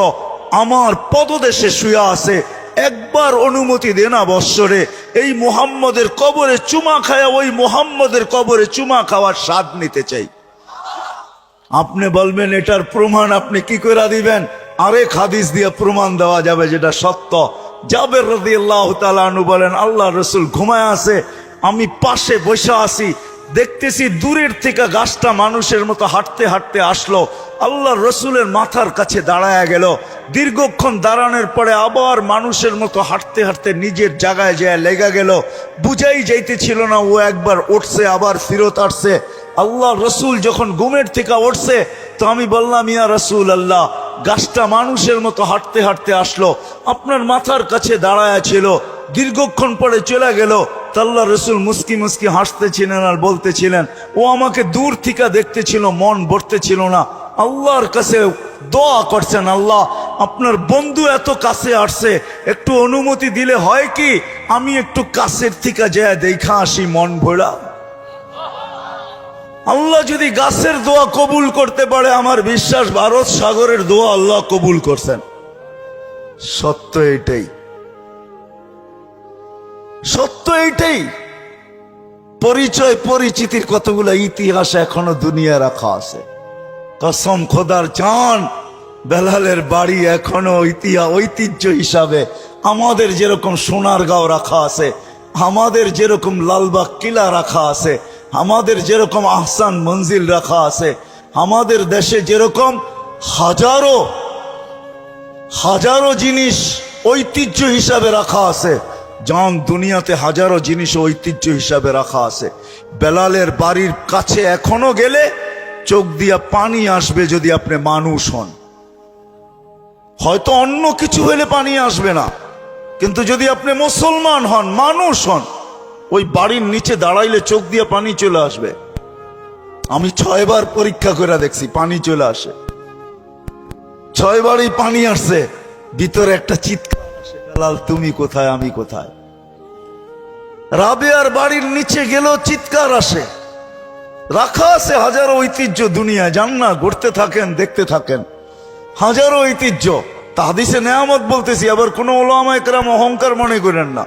আমার পদদেশে শুয়ে আছে। একবার অনুমতি দে না বৎসরে, এই মুহাম্মদের কবরে চুমা খায়া ওই মুহাম্মদের কবরে চুমা খাওয়ার স্বাদ নিতে চাই। আপনি বলবেন এটার প্রমাণ আপনি কি করে দিবেন? আরেক হাদিস দিয়ে প্রমাণ দেওয়া যাবে যেটা সত্য। জাবের রাদিয়াল্লাহু তাআলা আনহু বলেন, আল্লাহ রসুল ঘুমায় আছে, আমি পাশে বসে আছি, দেখতেছি দূরের থেকে গাছটা মানুষের মতো হাঁটতে হাঁটতে আসলো, আল্লাহ রসুলের মাথার কাছে দাঁড়ায় গেল। দীর্ঘক্ষণ দাঁড়ানোর পরে আবার মানুষের মতো হাঁটতে হাঁটতে নিজের জায়গায় যায় লেগে গেল। বুঝাই যাইতেছিল না ও একবার উঠছে আবার ফিরত আসছে। আল্লাহ রসুল যখন ঘুমের থেকে উঠছে, তো আমি বললাম, ইয়া রসুল আল্লাহ, গাছটা মানুষের মতো হাঁটতে হাঁটতে আসলো, আপনার মাথার কাছে দাঁড়ায় ছিল, দীর্ঘক্ষণ পরে চলে গেল। আল্লাহ রসুল মুস্কি মুস্কি হাসতেছিলেন আর বলতেছিলেন, ও আমাকে দূর থেকে দেখতেছিল, মন ভরতেছিল না। আল্লাহর কাছে দোয়া করছেন, আল্লাহ আপনার বন্ধু এত কাছে আসছে, একটু অনুমতি দিলে হয় কি আমি একটু কাছের থেকে যায় দেখা আসি মন ভরা। আল্লাহ যদি গাছের দোয়া কবুল করতে পারে, আমার বিশ্বাস ভারত সাগরের দোয়া আল্লাহ কবুল করছেন। সত্য এটাই, সত্য এইটাই। পরিচয় পরিচিতির কতগুলো ইতিহাস এখনো দুনিয়া রাখা আছে। কসম খোদার জান, বেলালের বাড়ি এখনো ঐতিহ্য হিসাবে আমাদের যেরকম সোনারগাঁও রাখা আছে, আমাদের যেরকম লালবাগ কিলা রাখা আছে, আমাদের যেরকম আহসান মঞ্জিল রাখা আছে, আমাদের দেশে যেরকম হাজারো হাজারো জিনিস ঐতিহ্য হিসাবে রাখা আছে, জান দুনিয়াতে হাজারো জিনিস ঐতিহ্য হিসাবে রাখা আছে। বেলালের বাড়ির কাছে এখনো গেলে চোখ দিয়া পানি আসবে যদি আপনি মানুষ হন। হয়তো অন্য কিছু হলে পানি আসবে না, কিন্তু যদি আপনি মুসলমান হন, মানুষ হন, ওই বাড়ির নিচে দাঁড়াইলে চোখ দিয়ে পানি চলে আসবে। আমি 6 বার পরীক্ষা করে দেখছি, পানি চলে আসে। 6 বারই পানি আসছে, ভিতরে একটা চিৎকার আসে, বেলাল তুমি কোথায়, আমি কোথায়। রাবেয়ার বাড়ির নিচে গেলেও চিৎকার আসে। রাখা আছে হাজারো ঐতিহ্য দুনিয়া, যান না, ঘুরতে থাকেন, দেখতে থাকেন, হাজারো ঐতিহ্য। হাদিসে নেয়ামত বলতেছি, আবার কোন ওলামা একরাম অহংকার মনে করেন না।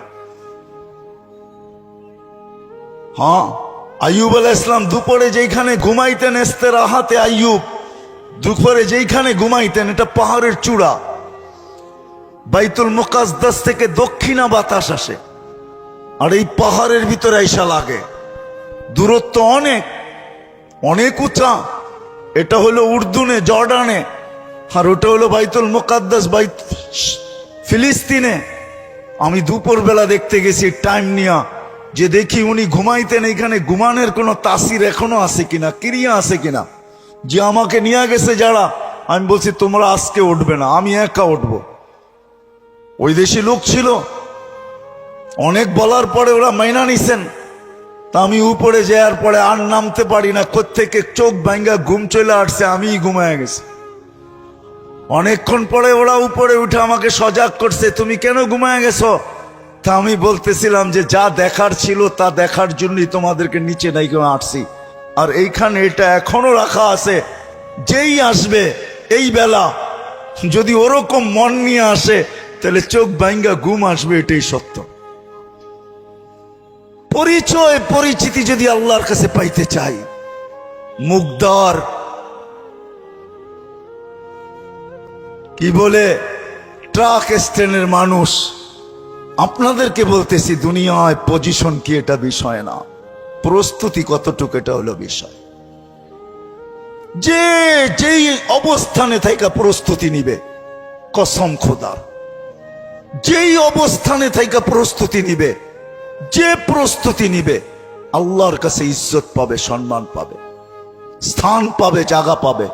হ্যাঁ, আইয়ুব আলাইহিস সালাম দুপুরে যেখানে ঘুমাইতেন, ইস্তেরাহাতে আইয়ুব, দুপুরে যেখানে ঘুমাইতেন, এটা পাহাড়ের চূড়া। বাইতুল মুকাদ্দাস থেকে দক্ষিণা বাতাস আসে, আর এই পাহাড়ের ভিতরে আইসা লাগে। দূরত্ব অনেক অনেক উঁচা। এটা হলো উর্দুনে, জর্ডানে, আর ওটা হলো বাইতুল মুকাদ্দাস, ফিলিস্তিনে। আমি দুপুর বেলা দেখতে গেছি টাইম নিয়া, যে দেখি উনি ঘুমাইতেন, এখানে ঘুমানোর কোনো তাসির এখনো আছে কিনা, ক্রিয়া আছে কিনা। যে আমাকে নিয়ে গেছে যারা, আমি বলছি তোমরা আজকে উঠবে না, আমি একা উঠবো। ওই দেশি লোক ছিল, অনেক বলার পরে ওরা মাইনা নিছেন। তা আমি উপরে যাওয়ার পরে আর নামতে পারি না, কোত্থেকে চোখ ভাঙ্গা ঘুম চলে আসছে, আমি ঘুমায় গেছি। অনেকক্ষণ পরে ওরা উপরে উঠে আমাকে সজাগ করছে, তুমি কেন ঘুমায় গেছো? তা আমি বলতেছিলাম যে যা দেখার ছিল তা দেখার জন্যই তোমাদেরকে নিচে নাই কেউ আসছি। আর এইখানে এটা এখনো রাখা আছে, যেই আসবে এই বেলা যদি ওরকম মন নিয়ে আসে, তাহলে চোখ ভাঙ্গা ঘুম আসবে, এটাই সত্য। পরিচয় পরিচিতি যদি আল্লাহর কাছে পাইতে চাই, মুগদার কি বলে ট্রাক স্ট্যান্ডের মানুষ, আপনাদেরকে বলতেছি দুনিয়ায় পজিশন কি এটা বিষয় না, প্রস্তুতি কতটুকু এটা হলো বিষয়। যে যেই অবস্থানে থাইকা প্রস্তুতি নিবে, কসম খোদার, যেই অবস্থানে থাইকা প্রস্তুতি নিবে, যে প্রস্তুতি নিবে, আল্লাহর কাছে ইজ্জত পাবে, সম্মান পাবে, স্থান পাবে, জায়গা পাবে।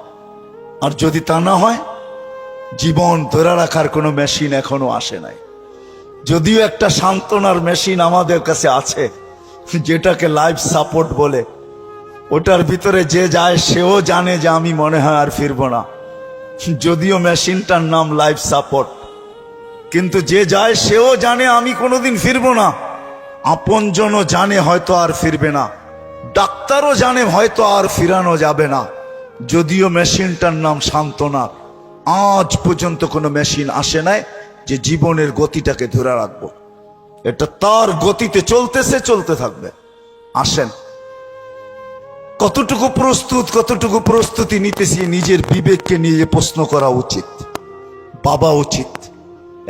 আর যদি তা না হয়, জীবন ধরে রাখার কোনো মেশিন এখনো আসে নাই। যদিও একটা সান্ত্বনার মেশিন আমাদের কাছে আছে, যেটাকে লাইফ সাপোর্ট বলে। ওটার ভিতরে যে যায় সেও জানে যে আমি মনে হয় আর ফিরবো না, যদিও মেশিনটার নাম লাইফ সাপোর্ট। কিন্তু যে যায় সেও জানে আমি কোনোদিন ফিরবো না। আপনজনও জানে হয়তো আর ফিরবে না, ডাক্তারও জানে হয়তো আর ফিরানো যাবে না। যদিও মেশিনটার নাম সান্ত্বনা, আজ পর্যন্ত কোনো মেশিন আসে নাই যে জীবনের গতিটাকে ধরে রাখবো। এটা তার গতিতে চলতেছে, চলতে থাকবে। আসেন, কতটুকু প্রস্তুত, কতটুকু প্রস্তুতি নিতেছি, নিজের বিবেককে নিয়ে প্রশ্ন করা উচিত, ভাবা উচিত।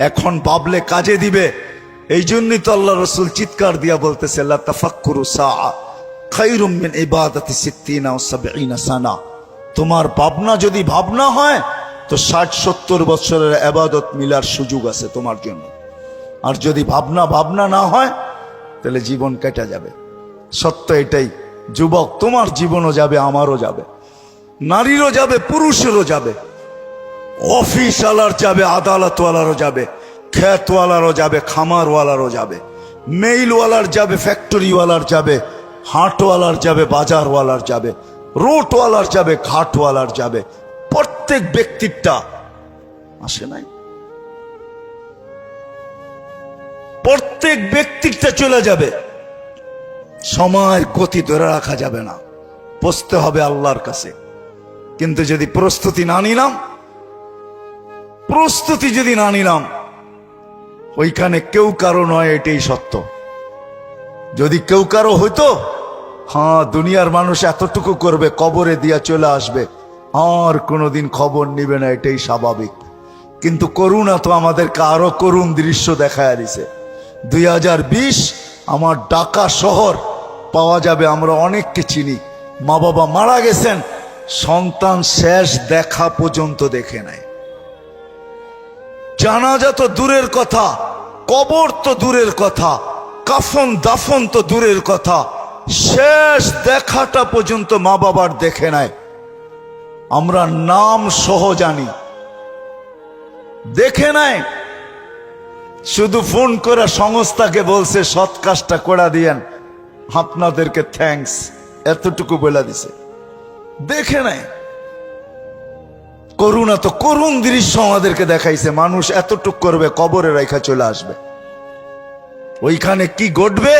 এখন ভাবলে কাজে দিবে। এই জন্যই তো আল্লাহ রসুল চিৎকার দিয়া বলতেছে, লা তাফাক্কুরু সাআ খায়রুম মিন ইবাদাতি সিত্তিনা ওয়া সাবঈনা সানা। তোমার ভাবনা যদি ভাবনা হয়, তো 60-70 বছরের ইবাদত মিলার সুযোগ আছে তোমার জন্য। আর যদি ভাবনা না হয়, তাহলে জীবন কেটে যাবে। সত্য এটাই। যুবক, তোমার জীবনও যাবে, আমারও যাবে, নারীরও যাবে, পুরুষেরও যাবে, অফিসওয়ালার যাবে, আদালতওয়ালারও যাবে, খেতওয়ালারও যাবে, খামারওয়ালারও যাবে, মেইলওয়ালার যাবে, ফ্যাক্টরিওয়ালার যাবে, হাটওয়ালার যাবে, বাজারওয়ালার যাবে, রোডওয়ালার যাবে, ঘাটওয়ালার যাবে। প্রত্যেক ব্যক্তিটা আসে নাই, প্রত্যেক ব্যক্তিটা চলে যাবে। সময়ের গতি ধরে রাখা যাবে না, পৌঁছতে হবে আল্লাহর কাছে। কিন্তু যদি প্রস্তুতি না নিলাম, ওইখানে কেউ কারো নয়, এটাই সত্য। যদি কেউ কারো হইতো, হ্যাঁ, দুনিয়ার মানুষ এতটুকু করবে, কবরে দিয়া চলে আসবে, আর কোনোদিন খবর নিবে না, এটাই স্বাভাবিক। কিন্তু করুণা তো আমাদেরকে আরো করুণ দৃশ্য দেখায় দিছে। 2020 আমার ঢাকা শহর পাওয়া যাবে, আমরা অনেককে চিনি, মা বাবা মারা গেছেন, সন্তান শেষ দেখা পর্যন্ত দেখে নাই। জানাজা তো দূরের কথা, কবর তো দূরের কথা, কাফন দাফন তো দূরের কথা, শেষ দেখাটা পর্যন্ত মা বাবার দেখে নাই। আমরা নাম সহ জানি, দেখে নাই। শুধু ফোন করে সংস্থাকে বলছে সৎ কাজটা করে দিয়েন, আপনাদেরকে থ্যাঙ্কস, এতটুকু বলে দিছে, দেখে নাই। করুণা তো করুণ দৃশ্য আমাদেরকে দেখাইছে। মানুষ এতটুক করবে, কবরে রাখা চলে আসবে। ওইখানে কি ঘটবে,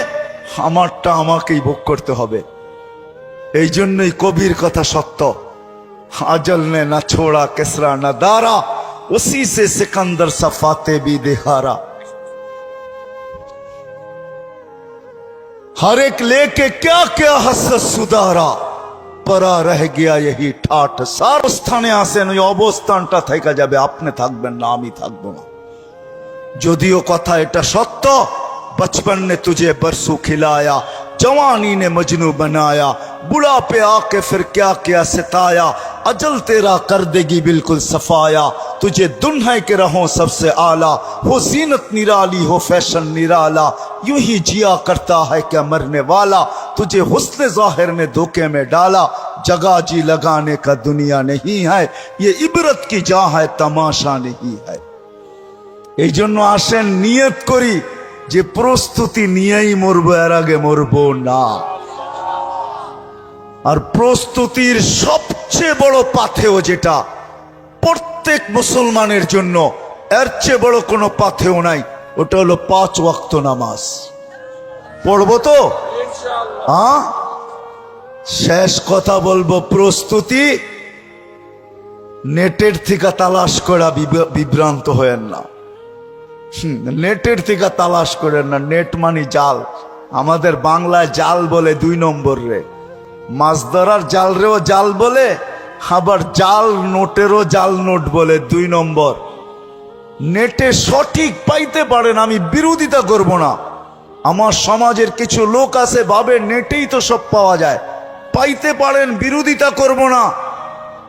আমারটা আমাকেই ভোগ করতে হবে। এই জন্যই কবির কথা সত্য, আজল নে না ছোড়া কেসরা না দারা, उसी से सिकंदर सफाते भी दिहारा। हर एक लेके क्या क्या हसरत सुधारा, परा रह गया यही ठाठ। सार स्थाने আসেন ওই অবস্থানটা থেকে যাবে, আপনি থাকবেন না, আমি থাকবো না। যদিও কথা এটা সত্য, बचपन ने तुझे बरसू खिलाया, जवानी ने मजनू बनाया, बुढ़ापे आके फिर क्या क्या सिताया, अजल तेरा कर देगी बिल्कुल सफाया। तुझे दुन्हे के रहो सबसे आला, हो जीनत निराली हो फैशन निराला, यूं ही जिया करता है क्या मरने वाला, तुझे हुस्न जाहिर ने धोखे में डाला। जगह जी लगाने का दुनिया नहीं है, ये इबरत की जा है तमाशा नहीं है। এই জন্য আসেন নিয়ত করি যে প্রস্তুতি নিয়েই মরবো, এর আগে মরবো না। আর প্রস্তুতির সবচেয়ে বড় পাথেয় যেটা প্রত্যেক মুসলমানের জন্য, এর চেয়ে বড় কোনো পাথেয় নাই, ওটা হলো 5 ওয়াক্ত নামাজ। পড়বো তো? হ্যাঁ, শেষ কথা বলবো, প্রস্তুতি নেটের থেকে তালাশ করা, বিভ্রান্ত হয়েন না। নেটের থেকে তালাশ করেন না, নেট মানে জাল। আমাদের বাংলায় জাল বলে 2 নম্বর রে, মাছ ধরার জাল রেও জাল বলে, আবার জাল নোটেরও জাল নোট বলে 2 নম্বর। নেটে সঠিক পাইতে পারেন, আমি বিরোধিতা করব না। আমার সমাজের কিছু লোক আছে ভাবে নেটেই তো সব পাওয়া যায়, পাইতে পারেন, বিরোধিতা করব না।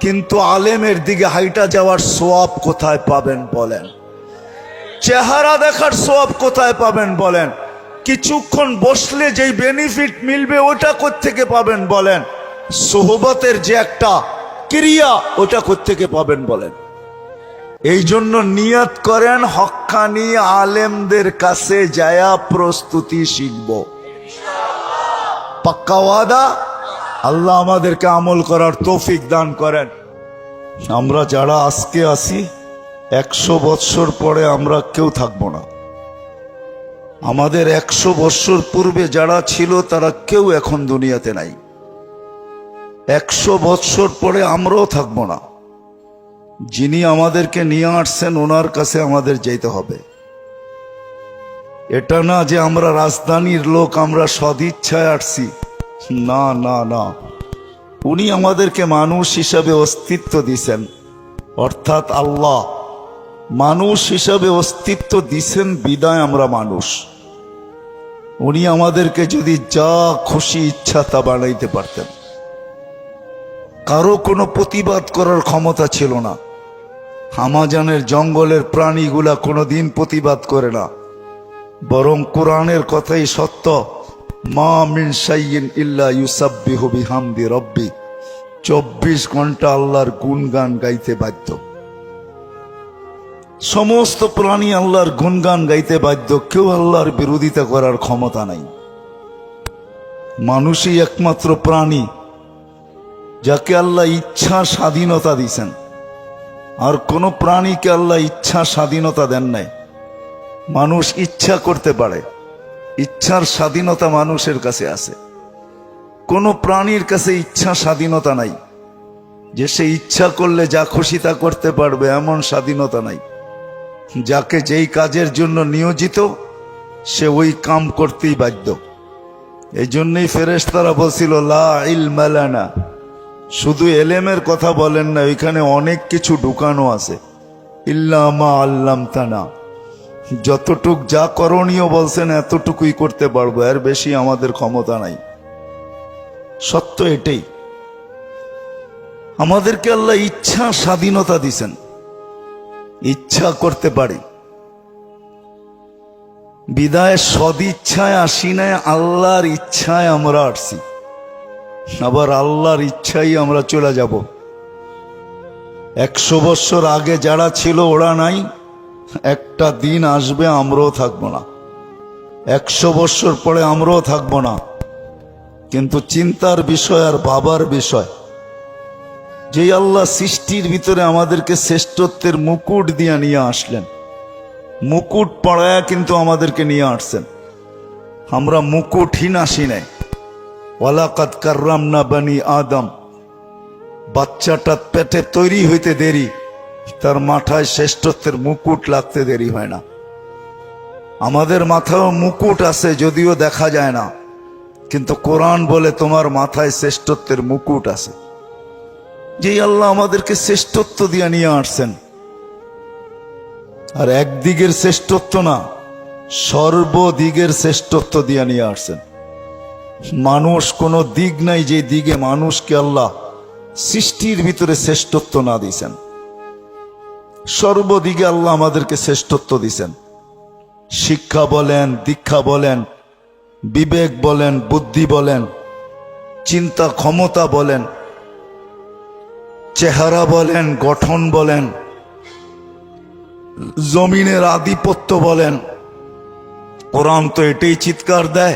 কিন্তু আলেমের দিকে হাইটা যাওয়ার সওয়াব কোথায় পাবেন বলেন? চেহারা দেখার সওয়াব কোথায় পাবেন বলেন? কিছুক্ষণ বসলে যেই বেনিফিট মিলবে ওটা কোত্থেকে পাবেন বলেন? সোহবতের যে একটা ক্রিয়া, ওটা কোত্থেকে পাবেন বলেন? এই জন্য নিয়ত করেন হক্কানি আলেমদের কাছে যায়া প্রস্তুতি শিখব। পাক্কা ওয়াদা? আল্লাহ আমাদেরকে আমল করার তৌফিক দান করেন। আমরা যারা আজকে আসি, 100 বৎসর পরে আমরা কেউ থাকবো না। আমাদের 100 বৎসর পূর্বে যারা ছিল তারা কেউ এখন দুনিয়াতে নাই। 100 বৎসর পরে আমরাও থাকবো না। যিনি আমাদেরকে নিয়ে আসছেন ওনার কাছে আমাদের যেতে হবে। এটা না যে আমরা রাজধানীর লোক, আমরা সদিচ্ছায় আসছি, না না না। উনি আমাদেরকে মানুষ হিসাবে অস্তিত্ব দিছেন, অর্থাৎ আল্লাহ মানুষ হিসাবে অস্তিত্ব দিছেন বিদায় আমরা মানুষ। উনি আমাদেরকে যদি যা খুশি ইচ্ছা তা বানাইতে পারতেন। কারো কোনো প্রতিবাদ করার ক্ষমতা ছিল না। আমাজনের জঙ্গলের প্রাণীগুলা কোনোদিন প্রতিবাদ করে না, বরং কোরআনের কথাই সত্য, মা মিন শাইইন ইল্লা ইউসাব্বিহু বিহামদি রাব্বি। 24 ঘন্টা আল্লাহর গুণগান গাইতে বাধ্য। সমস্ত প্রাণী আল্লাহর গুণগান গাইতে বাধ্য, কেউ আল্লাহর বিরোধিতা করার ক্ষমতা নাই। মানুষই একমাত্র প্রাণী যাকে আল্লাহ ইচ্ছা স্বাধীনতা দিয়েছেন। আর কোন প্রাণীকে আল্লাহ ইচ্ছা স্বাধীনতা দেন নাই। মানুষ ইচ্ছা করতে পারে, ইচ্ছার স্বাধীনতা মানুষের কাছে আছে। কোন প্রাণীর কাছে ইচ্ছা স্বাধীনতা নাই যে সে ইচ্ছা করলে যা খুশি তা করতে পারবে, এমন স্বাধীনতা নাই। যাকে যেই কাজের জন্য নিয়োজিত সে ওই কাম করতেই বাধ্য। এই জন্যই ফেরেশতারা বলছিল লা ইলমা লানা, শুধু এলেমের কথা বলেন না, ওইখানে অনেক কিছু ঢুকানো আছে। ইল্লা মা আল্লামতানা, যতটুক যা করণীয় বলছেন এতটুকুই করতে পারবো, এর বেশি আমাদের ক্ষমতা নাই। সত্য এটাই, আমাদেরকে আল্লাহ ইচ্ছা স্বাধীনতা দিছেন, ইচ্ছা করতে পারি। বিদায় সদিচ্ছায় আসি নাই, আল্লাহর ইচ্ছায় আমরা আসছি, আবার আল্লাহর ইচ্ছাই আমরা চলে যাব। 100 বছর আগে যারা ছিল ওরা নাই, একটা দিন আসবে আমরাও থাকবো না। 100 বছর পরে আমরাও থাকবো না। কিন্তু চিন্তার বিষয় আর ভাবার বিষয়, যে আল্লাহ সৃষ্টির ভিতরে আমাদেরকে শ্রেষ্ঠত্বের মুকুট দিয়ে নিয়ে আসলেন, মুকুট পড়ায়া কিন্তু আমাদেরকে নিয়ে আসছেন। আমরা মুকুটহীন আসি নাই। ওয়ালাকাদ কাররামনা বানি আদম, বাচ্চাটা পেটে তৈরি হইতে দেরি, তার মাথায় শ্রেষ্ঠত্বের মুকুট লাগতে দেরি হয় না। আমাদের মাথায়ও মুকুট আছে, যদিও দেখা যায় না, কিন্তু কোরআন বলে তোমার মাথায় শ্রেষ্ঠত্বের মুকুট আছে। যেই আল্লাহ আমাদেরকে শ্রেষ্ঠত্ব দিয়ে নিয়ে আসছেন, আর একদিকের শ্রেষ্ঠত্ব না, সর্বদিকের শ্রেষ্ঠত্ব দিয়ে নিয়ে আসছেন। মানুষ কোনো দিক নাই যে দিকে মানুষকে আল্লাহ সৃষ্টির ভিতরে শ্রেষ্ঠত্ব না দিয়েছেন। সর্বদিকে আল্লাহ আমাদেরকে শ্রেষ্ঠত্ব দিয়েছেন। শিক্ষা বলেন, দীক্ষা বলেন, বিবেক বলেন, বুদ্ধি বলেন, চিন্তা ক্ষমতা বলেন, চেহারা বলেন, গঠন বলেন, জমিনের আধিপত্য বলেন। কোরআন তো এটাই চিৎকার দেয়,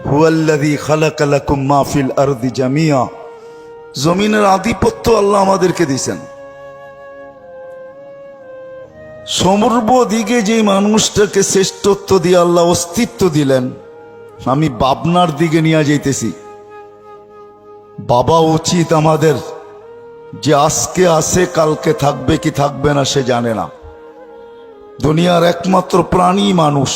হুয়াল্লাযী খালাকা লাকুম মা ফিল আরদি জামিয়া। জমিনের আধিপত্য আল্লাহ আমাদেরকে দিয়েছেন। সর্বদিকে যে মানুষটাকে শ্রেষ্ঠত্ব দিয়ে আল্লাহ অস্তিত্ব দিলেন, আমি ভাবনার দিকে নিয়ে যাইতেছি। বাবা উচিত আমাদের, যে আজকে আছে কালকে থাকবে কি থাকবে না সে জানে না। দুনিয়ার একমাত্র প্রাণী মানুষ,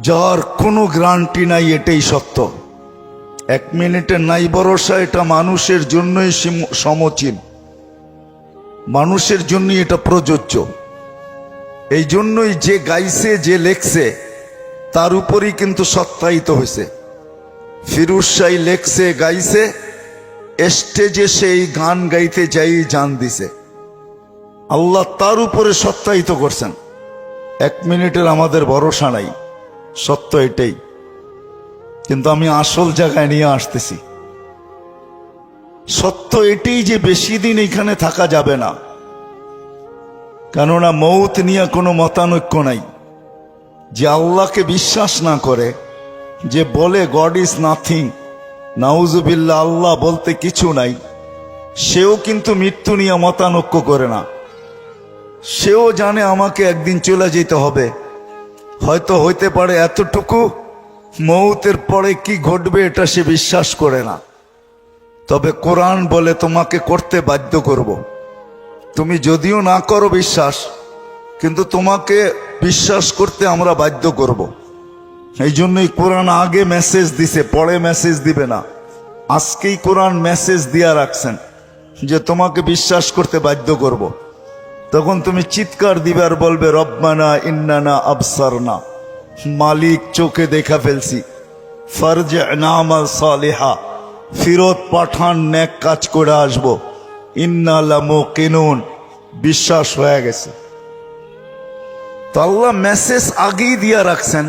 যার কোনো গ্যারান্টি নাই, এটাই সত্য। এক মিনিটের নাই ভরসা, এটা মানুষের জন্যই সমচীন, মানুষের জন্যই এটা প্রযোজ্য। এই জন্যই যে গাইছে, যে লেখছে, তার উপরই কিন্তু সত্যায়িত হয়েছে। ফিরোজ শাহ লেখছে, গাইছে, স্টেজে সেই গান গাইতে যাই জান দিছে। আল্লাহ তার উপরে সত্যায়িত করছেন। এক মিনিটের আমাদের ভরসা নাই, সত্য এটাই। কিন্তু আমি আসল জায়গায় নিয়ে আসতেছি। সত্য এটাই যে বেশি দিন এখানে থাকা যাবে না, কেননা মৌত নিয়ে কোনো মতানৈক্য নাই। যে আল্লাহকে বিশ্বাস না করে, যে বলে গড ইজ নাথিং, নাউজুবিল্লাহ, আল্লাহ বলতে কিছু নাই, সেও কিন্তু মৃত্যু নিয়ে মতানৈক্য করে না। সেও জানে আমাকে একদিন চলে যেতে হবে। হয়তো হইতে পারে এতটুকু, মৌতের পরে কি ঘটবে এটা সে বিশ্বাস করে না। তবে কোরআন বলে তোমাকে করতে বাধ্য করব। তুমি যদিও না করো বিশ্বাস, কিন্তু তোমাকে বিশ্বাস করতে আমরা বাধ্য করব। এই জন্যই কোরআন আগে মেসেজ দিছে, পরে মেসেজ দিবে না। আজকেই কোরআন মেসেজ দিয়া রাখছেন যে তোমাকে বিশ্বাস করতে বাধ্য করব। তখন তুমি চিৎকার দিবে আর বলবে, রব্বানা ইন্নানা আবসারনা, মালিক চোখে দেখা ফেলছি, ফারজি'না আমাল সালিহা, ফিরত পাঠান, নেক কাজ করে আসবো, ইন্না লামুকিনুন, বিশ্বাস হয়ে গেছে। তো আল্লাহ মেসেজ আগেই দিয়া রাখছেন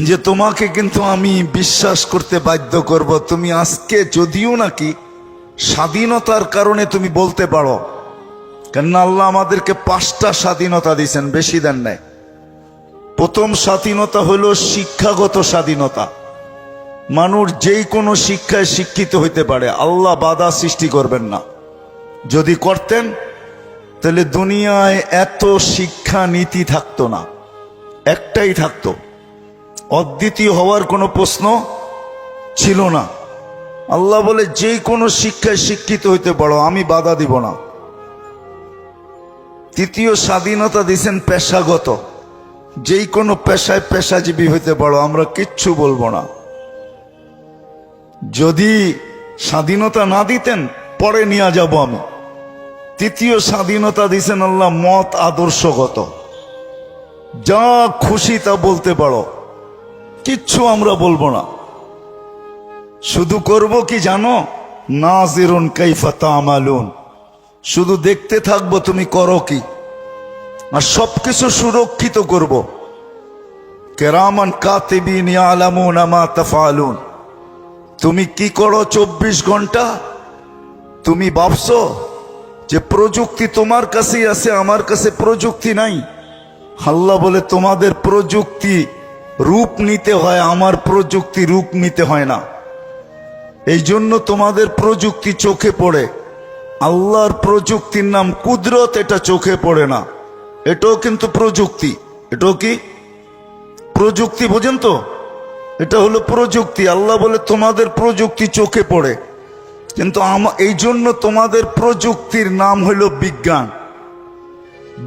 যে তোমাকে কিন্তু আমি বিশ্বাস করতে বাধ্য করব। তুমি আজকে যদিও নাকি স্বাধীনতার কারণে তুমি বলতে পারো, কেননা আল্লাহ আমাদেরকে 5টা স্বাধীনতা দিয়েছেন, বেশি দেন নাই। প্রথম স্বাধীনতা হলো শিক্ষাগত স্বাধীনতা। মানুষ যেই কোনো শিক্ষায় শিক্ষিত হইতে পারে, আল্লাহ বাধা সৃষ্টি করবেন না। যদি করতেন তাহলে দুনিয়ায় এত শিক্ষা নীতি থাকতো না, একটাই থাকতো, অদ্বিতীয় হওয়ার কোনো প্রশ্ন ছিল না। আল্লাহ বলে যে কোনো শিক্ষায় শিক্ষিত হইতে পারো, আমি বাধা দিব না। তৃতীয় স্বাধীনতা দিয়েছেন পেশাগত, যেই কোনো পেশায় পেশাজীবী হইতে পারো, আমরা কিচ্ছু বলবো না। যদি স্বাধীনতা না দিতেন পরে নিয়ে যাব আমি। তৃতীয় স্বাধীনতা দিয়েছেন আল্লাহ মত আদর্শগত, যা খুশি তা বলতে পারো, কিচ্ছু আমরা বলবো না। শুধু করব কি জানো, নাজিরুন কাইফা তা'মালুন, শুধু দেখতে থাকবো তুমি করো কি, আর সবকিছু সুরক্ষিত করব। কিরামান কাতিবিন ইয়ালামুনা মা তাফআলুন, তুমি কি করো 24 ঘন্টা? তুমি ভাবছো যে প্রযুক্তি তোমার কাছেই আছে, আমার কাছে প্রযুক্তি নাই? আল্লাহ বলে তোমাদের প্রযুক্তি রূপ নিতে হয়, আমার প্রযুক্তি রূপ নিতে হয় না। এই জন্য তোমাদের প্রযুক্তি চোখে পড়ে, আল্লাহর প্রযুক্তির নাম কুদরত, এটা চোখে পড়ে না। এটাও কিন্তু প্রযুক্তি। এটাও কি প্রযুক্তি? বোঝেন তো, এটা হলো প্রযুক্তি। আল্লাহ বলে তোমাদের প্রযুক্তি চোখে পড়ে, কিন্তু এই জন্য তোমাদের প্রযুক্তির নাম হইল বিজ্ঞান।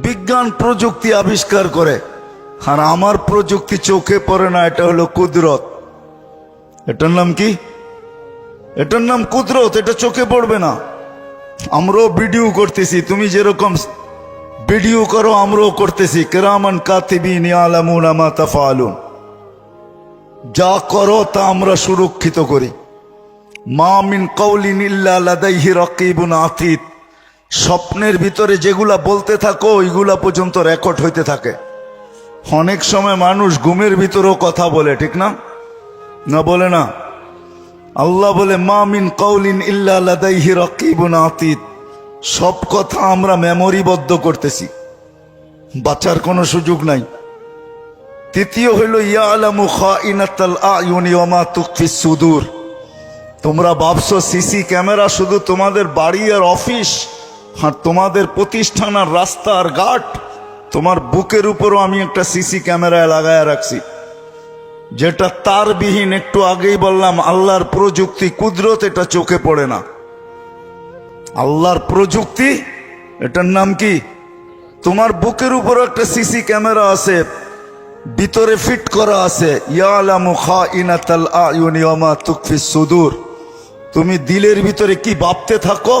বিজ্ঞান প্রযুক্তি আবিষ্কার করে, আর আমার প্রযুক্তি চোখে পড়ে না, এটা হলো কুদরত। এটার নাম কি? এটার নাম কুদরত, এটা চোখে পড়বে না। আমরাও ভিডিও করতেছি, তুমি যেরকম ভিডিও করো আমরাও করতেছি। কিরামান কাতিবিন ইয়ালামুনা মা তাফআলুন, যা করো তা আমরা সুরক্ষিত করি। মা মিন কাউলিন ইল্লা লাদাইহি রাকিবুন আতীদ, স্বপ্নের ভিতরে যেগুলা বলতে থাকো ওইগুলা পর্যন্ত রেকর্ড হইতে থাকে। অনেক সময় মানুষ ঘুমের ভিতরেও কথা বলে, ঠিক না? না বলে না? আল্লাহ বলে মা মিন কাউলিন ইল্লা লাদাইহি রাকিবুন আতীদ, সব কথা আমরা মেমোরিবদ্ধ করতেছি, বাঁচার কোনো সুযোগ নাই। তৃতীয় হইল ইয়ালামু খাইনাতাল আয়ুনি ওয়া মা তুখফিস সুদূর। তোমরা ভাবছো সিসি ক্যামেরা শুধু তোমাদের বাড়ি আর অফিস আর তোমাদের প্রতিষ্ঠান আর রাস্তা আর ঘাট, তোমার বুকের উপরও আমি একটা সিসি ক্যামেরায় লাগায় রাখছি, যেটা তারবিহীন। একটু আগেই বললাম আল্লাহর প্রযুক্তি কুদরত, এটা চোখে পড়ে না। আল্লাহর প্রযুক্তি, এটার নাম কি? তোমার বুকের উপর একটা সিসি ক্যামেরা আছে, ভিতরে ফিট করা আছে ইয়ালামু খাইনাতাল আয়ুনি ওয়া মা তুখফিস সুদূর। তুমি দিলের ভিতরে কি ভাবতে থাকো,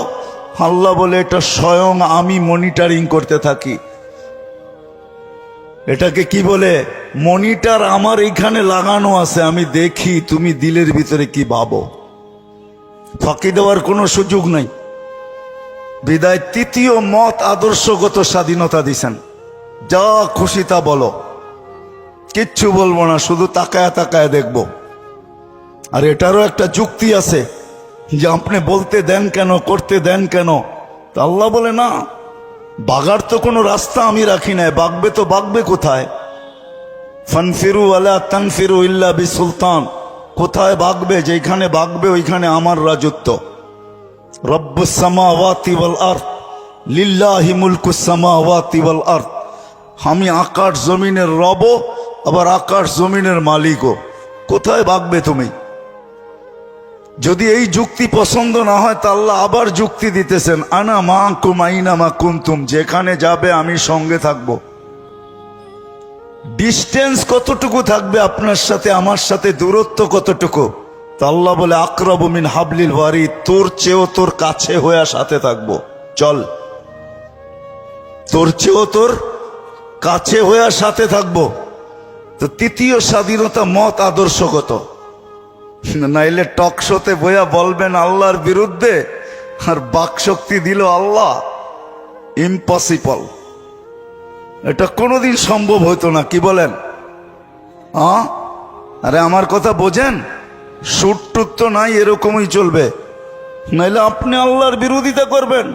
আল্লাহ বলে এটা স্বয়ং আমি মনিটরিং করতে থাকি। এটাকে কি বলে? মনিটর আমার এইখানে লাগানো আছে, আমি দেখি তুমি দিলের ভিতরে কি ভাবো। ফাঁকি দেওয়ার কোনো সুযোগ নাই। বিদায় তৃতীয় মত আদর্শগত স্বাধীনতা দিছেন, যা খুশি তা বলো, কিচ্ছু বলবো না, শুধু তাকায় তাকায় দেখবো। আর এটারও একটা যুক্তি আছে যে আপনি বলতে দেন কেন, করতে দেন কেন? তা আল্লাহ বলে না, বাগার তো কোনো রাস্তা আমি রাখি নাই, বাগবে তো বাগবে কোথায়? ফানফিরু ওয়ালা তানফিরু ইল্লা বিসুলতান, কোথায় বাগবে? যেখানে বাগবে ওইখানে আমার রাজত্ব। রব্বুস সামাওয়াতি ওয়াল আরদ লিল্লাহি মুলকুস সামাওয়াতি ওয়াল আরদ, আমি আকাশ জমিনের রব, আবার আকাশ জমিনের মালিকও। কোথায় বাগবে তুমি? যদি এই যুক্তি পছন্দ না হয় তা আল্লাহ আবার যুক্তি দিতেছেন, আনা মাকুম আইনা মা কুনতুম, যেখানে যাবে আমি সঙ্গে থাকব। ডিস্টেন্স কতটুকু থাকবে আপনার সাথে আমার সাথে, দূরত্ব কতটুকু? তা আল্লাহ বলে আকরাবু মিন হাবলিল ওয়ারিদ, তোর চেয়েও তোর কাছে হয়ে সাথে থাকবো, চল। তোর চেয়েও তোর কাছে হয়ে সাথে থাকবো। তো তৃতীয় স্বাধীনতা মত আদর্শগত। নাইলে টক শোতে বইয়া বলবেন আল্লাহর বিরুদ্ধে আর বাকশক্তি দিল আল্লাহ, ইম্পসিবল। এটা কোনোদিন সম্ভব হতো না, কি বলেন? আরে আমার কথা বোঝেন, সুট টুট তো নাই, এরকমই চলবে। নাইলে আপনি আল্লাহর বিরোধিতা করবেন।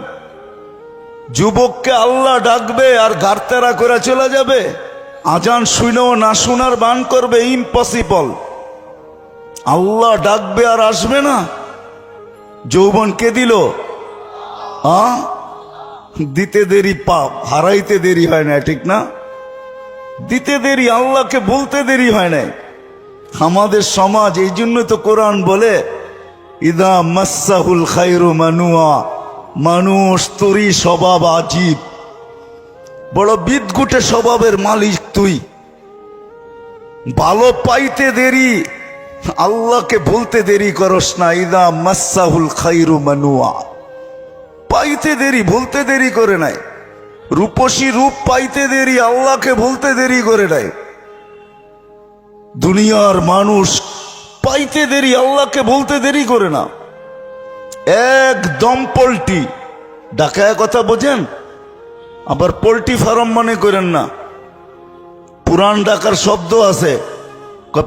যুবককে আল্লাহ ডাকবে আর গারতেরা করে চলে যাবে, আজান শুনেও না শোনার বান করবে, ইম্পসিবল। আল্লাহ ডাকবে আর আসবে না। যৌবন কে দিল? দিতে দেরি পাপ, হারাইতে দেরি হয় না, ঠিক না? দিতে দেরি, আল্লাহকে বলতে দেরি হয় না। আমাদের সমাজ, এই জন্য তো কোরআন বলে ইদা মাসাহুল খায়রু মানুয়া, মানুষ তোরই স্বভাব আজীব, বড় বিদঘুটে স্বভাবের মালিক তুই। ভালো পাইতে দেরি, আল্লাহকে বলতে দেরি করস না। ইদা মাসাহুল খায়রু মানুয়া, পাইতে দেরি, বলতে দেরি করে নাই। রূপসী রূপ পাইতে দেরি, আল্লাহকে বলতে দেরি করে নাই। দুনিয়ার মানুষ পাইতে দেরি, আল্লাহকে বলতে দেরি করে না। একদম পোল্ট্রি ডাকায় কথা বোঝেন, আবার পোল্ট্রি ফার্ম মনে করেন না। পুরান ঢাকার শব্দ আছে,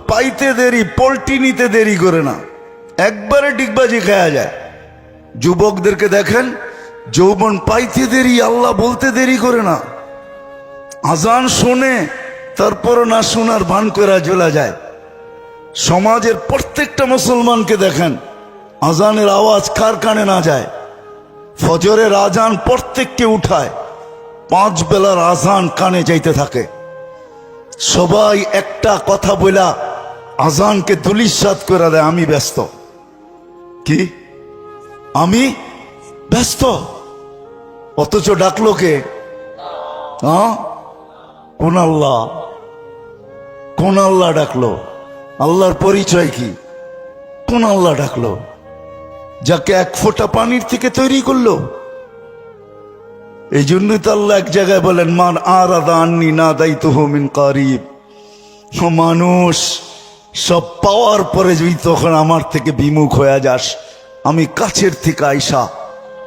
পাইতে দেরি, পোল্ট্রি নিতে দেরি করে না, একবারে ডিগবাজি খাওয়া যায়। যুবকদেরকে দেখেন, যৌবন পাইতে দেরি, আল্লাহ বলতে দেরি করে না। আজান শোনে তারপরও না শোনার ভান করে চলে যায়। সমাজের প্রত্যেকটা মুসলমানকে দেখেন, আজানের আওয়াজ কার কানে না যায়? ফজরের আজান প্রত্যেককে উঠায়, 5 বেলার আজান কানে যাইতে থাকে। সবাই একটা কথা বলা আজানকে ধূলিসাৎ করে দেয়, আমি ব্যস্ত। কি আমি ব্যস্ত, অথচ ডাকলো কে? কোন আল্লাহ? কোন আল্লাহ ডাকলো? আল্লাহর পরিচয় কি? কোন আল্লাহ ডাকলো যাকে এক ফোঁটা পানির থেকে তৈরি করলো? এই জন্যই তো আল্লাহ এক জায়গায় বলেন, মান আরাদা আন্নি নাদাইতুহু মিন কারিব। ও মানুষ, সব পাওয়ার পরে যদি তখন আমার থেকে বিমুখ হয়ে যাস, আমি কাছের থেকে আইসা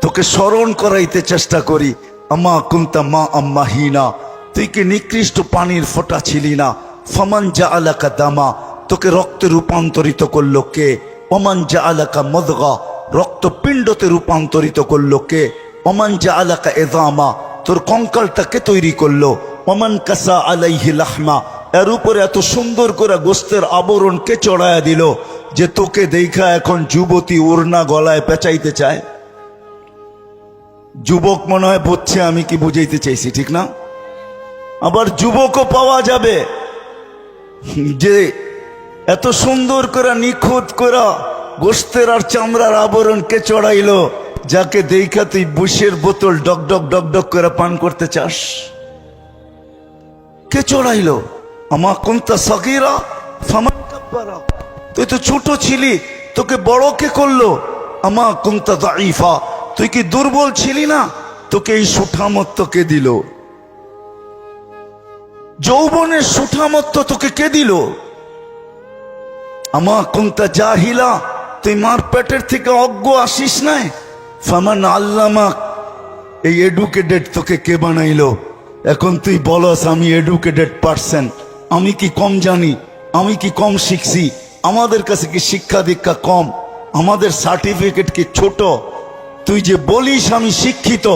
তোকে স্মরণ করাইতে চেষ্টা করি। আমা কুনতা মা আম্মাহিনা, তুই কি নিকৃষ্ট পানির ফোঁটা ছিলি না? ফামান জাআলাকা দামা, তোকে রক্তে রূপান্তরিত করলো কে? ওমান জাআলাকা মুদগা, রক্তপিণ্ডতে রূপান্তরিত করলো কে? ওমান জাআলাকা ইযামা, তোর কঙ্কালটাকে তৈরি করলো। ওমান কাসা আলাইহি লাহমা, এর উপরে এত সুন্দর করে গোস্তের আবরণ কে চড়ায়া দিল যে তোকে দেখা এখন যুবতী ওড়না গলায় পেঁচাইতে চায়? যুবক মনে হয় বুঝছে আমি কি বুঝাইতে চাইছি, ঠিক না? আবার যুবকও পাওয়া যাবে যে এত সুন্দর করে নিখুঁত করে গোস্তের আর চামড়ার আবরণ কে চড়াইলো, যাকে দেখা তুই বুশের বোতল ডক ডক করে পান করতে চাস? কে চড়াইলো? আমা কুনতা সাগীরা ফামান কাব্বারা, তুই তো ছোট ছিলি, তোকে বড় কে করলো? আমা কুনতা দাঈফা, তুই কি দুর্বল ছিলি না, তোকে এই সুঠামত্ব কে দিল? যৌবনের সুঠামত্ব তোকে কে দিল? আমা কুনতা জাহিলা, তুই মার পেটের থেকে অজ্ঞ আসিস নাই? ফামান আল্লামাক, এই এডুকেটেড তোকে কে বানাইলো? এখন তুই বলস আমি এডুকেটেড পারসন, আমি কি কম জানি? আমি কি কম শিখছি? আমাদের কাছে কি শিক্ষা দীক্ষা কম? আমাদের সার্টিফিকেট কি ছোট? তুই যে বলিস আমি শিক্ষিত,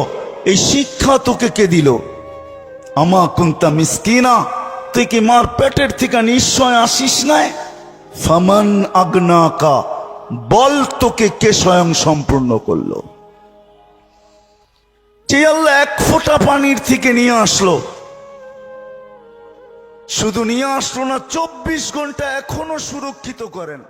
এই শিক্ষা তোকে কে দিল? আমা কুনতা মিসকিনা, তুই কি মার পেটের থেকে নিশ্চয় আসিস নাই? ফামান আগনাকা, বল তোকে কে স্বয়ং সম্পূর্ণ করলো? যে আল্লাহ এক ফোঁটা পানির থেকে নিয়ে আসলো, শুধু নিয়ে আসলো না, 24 ঘন্টা এখনো সুরক্ষিত করেন।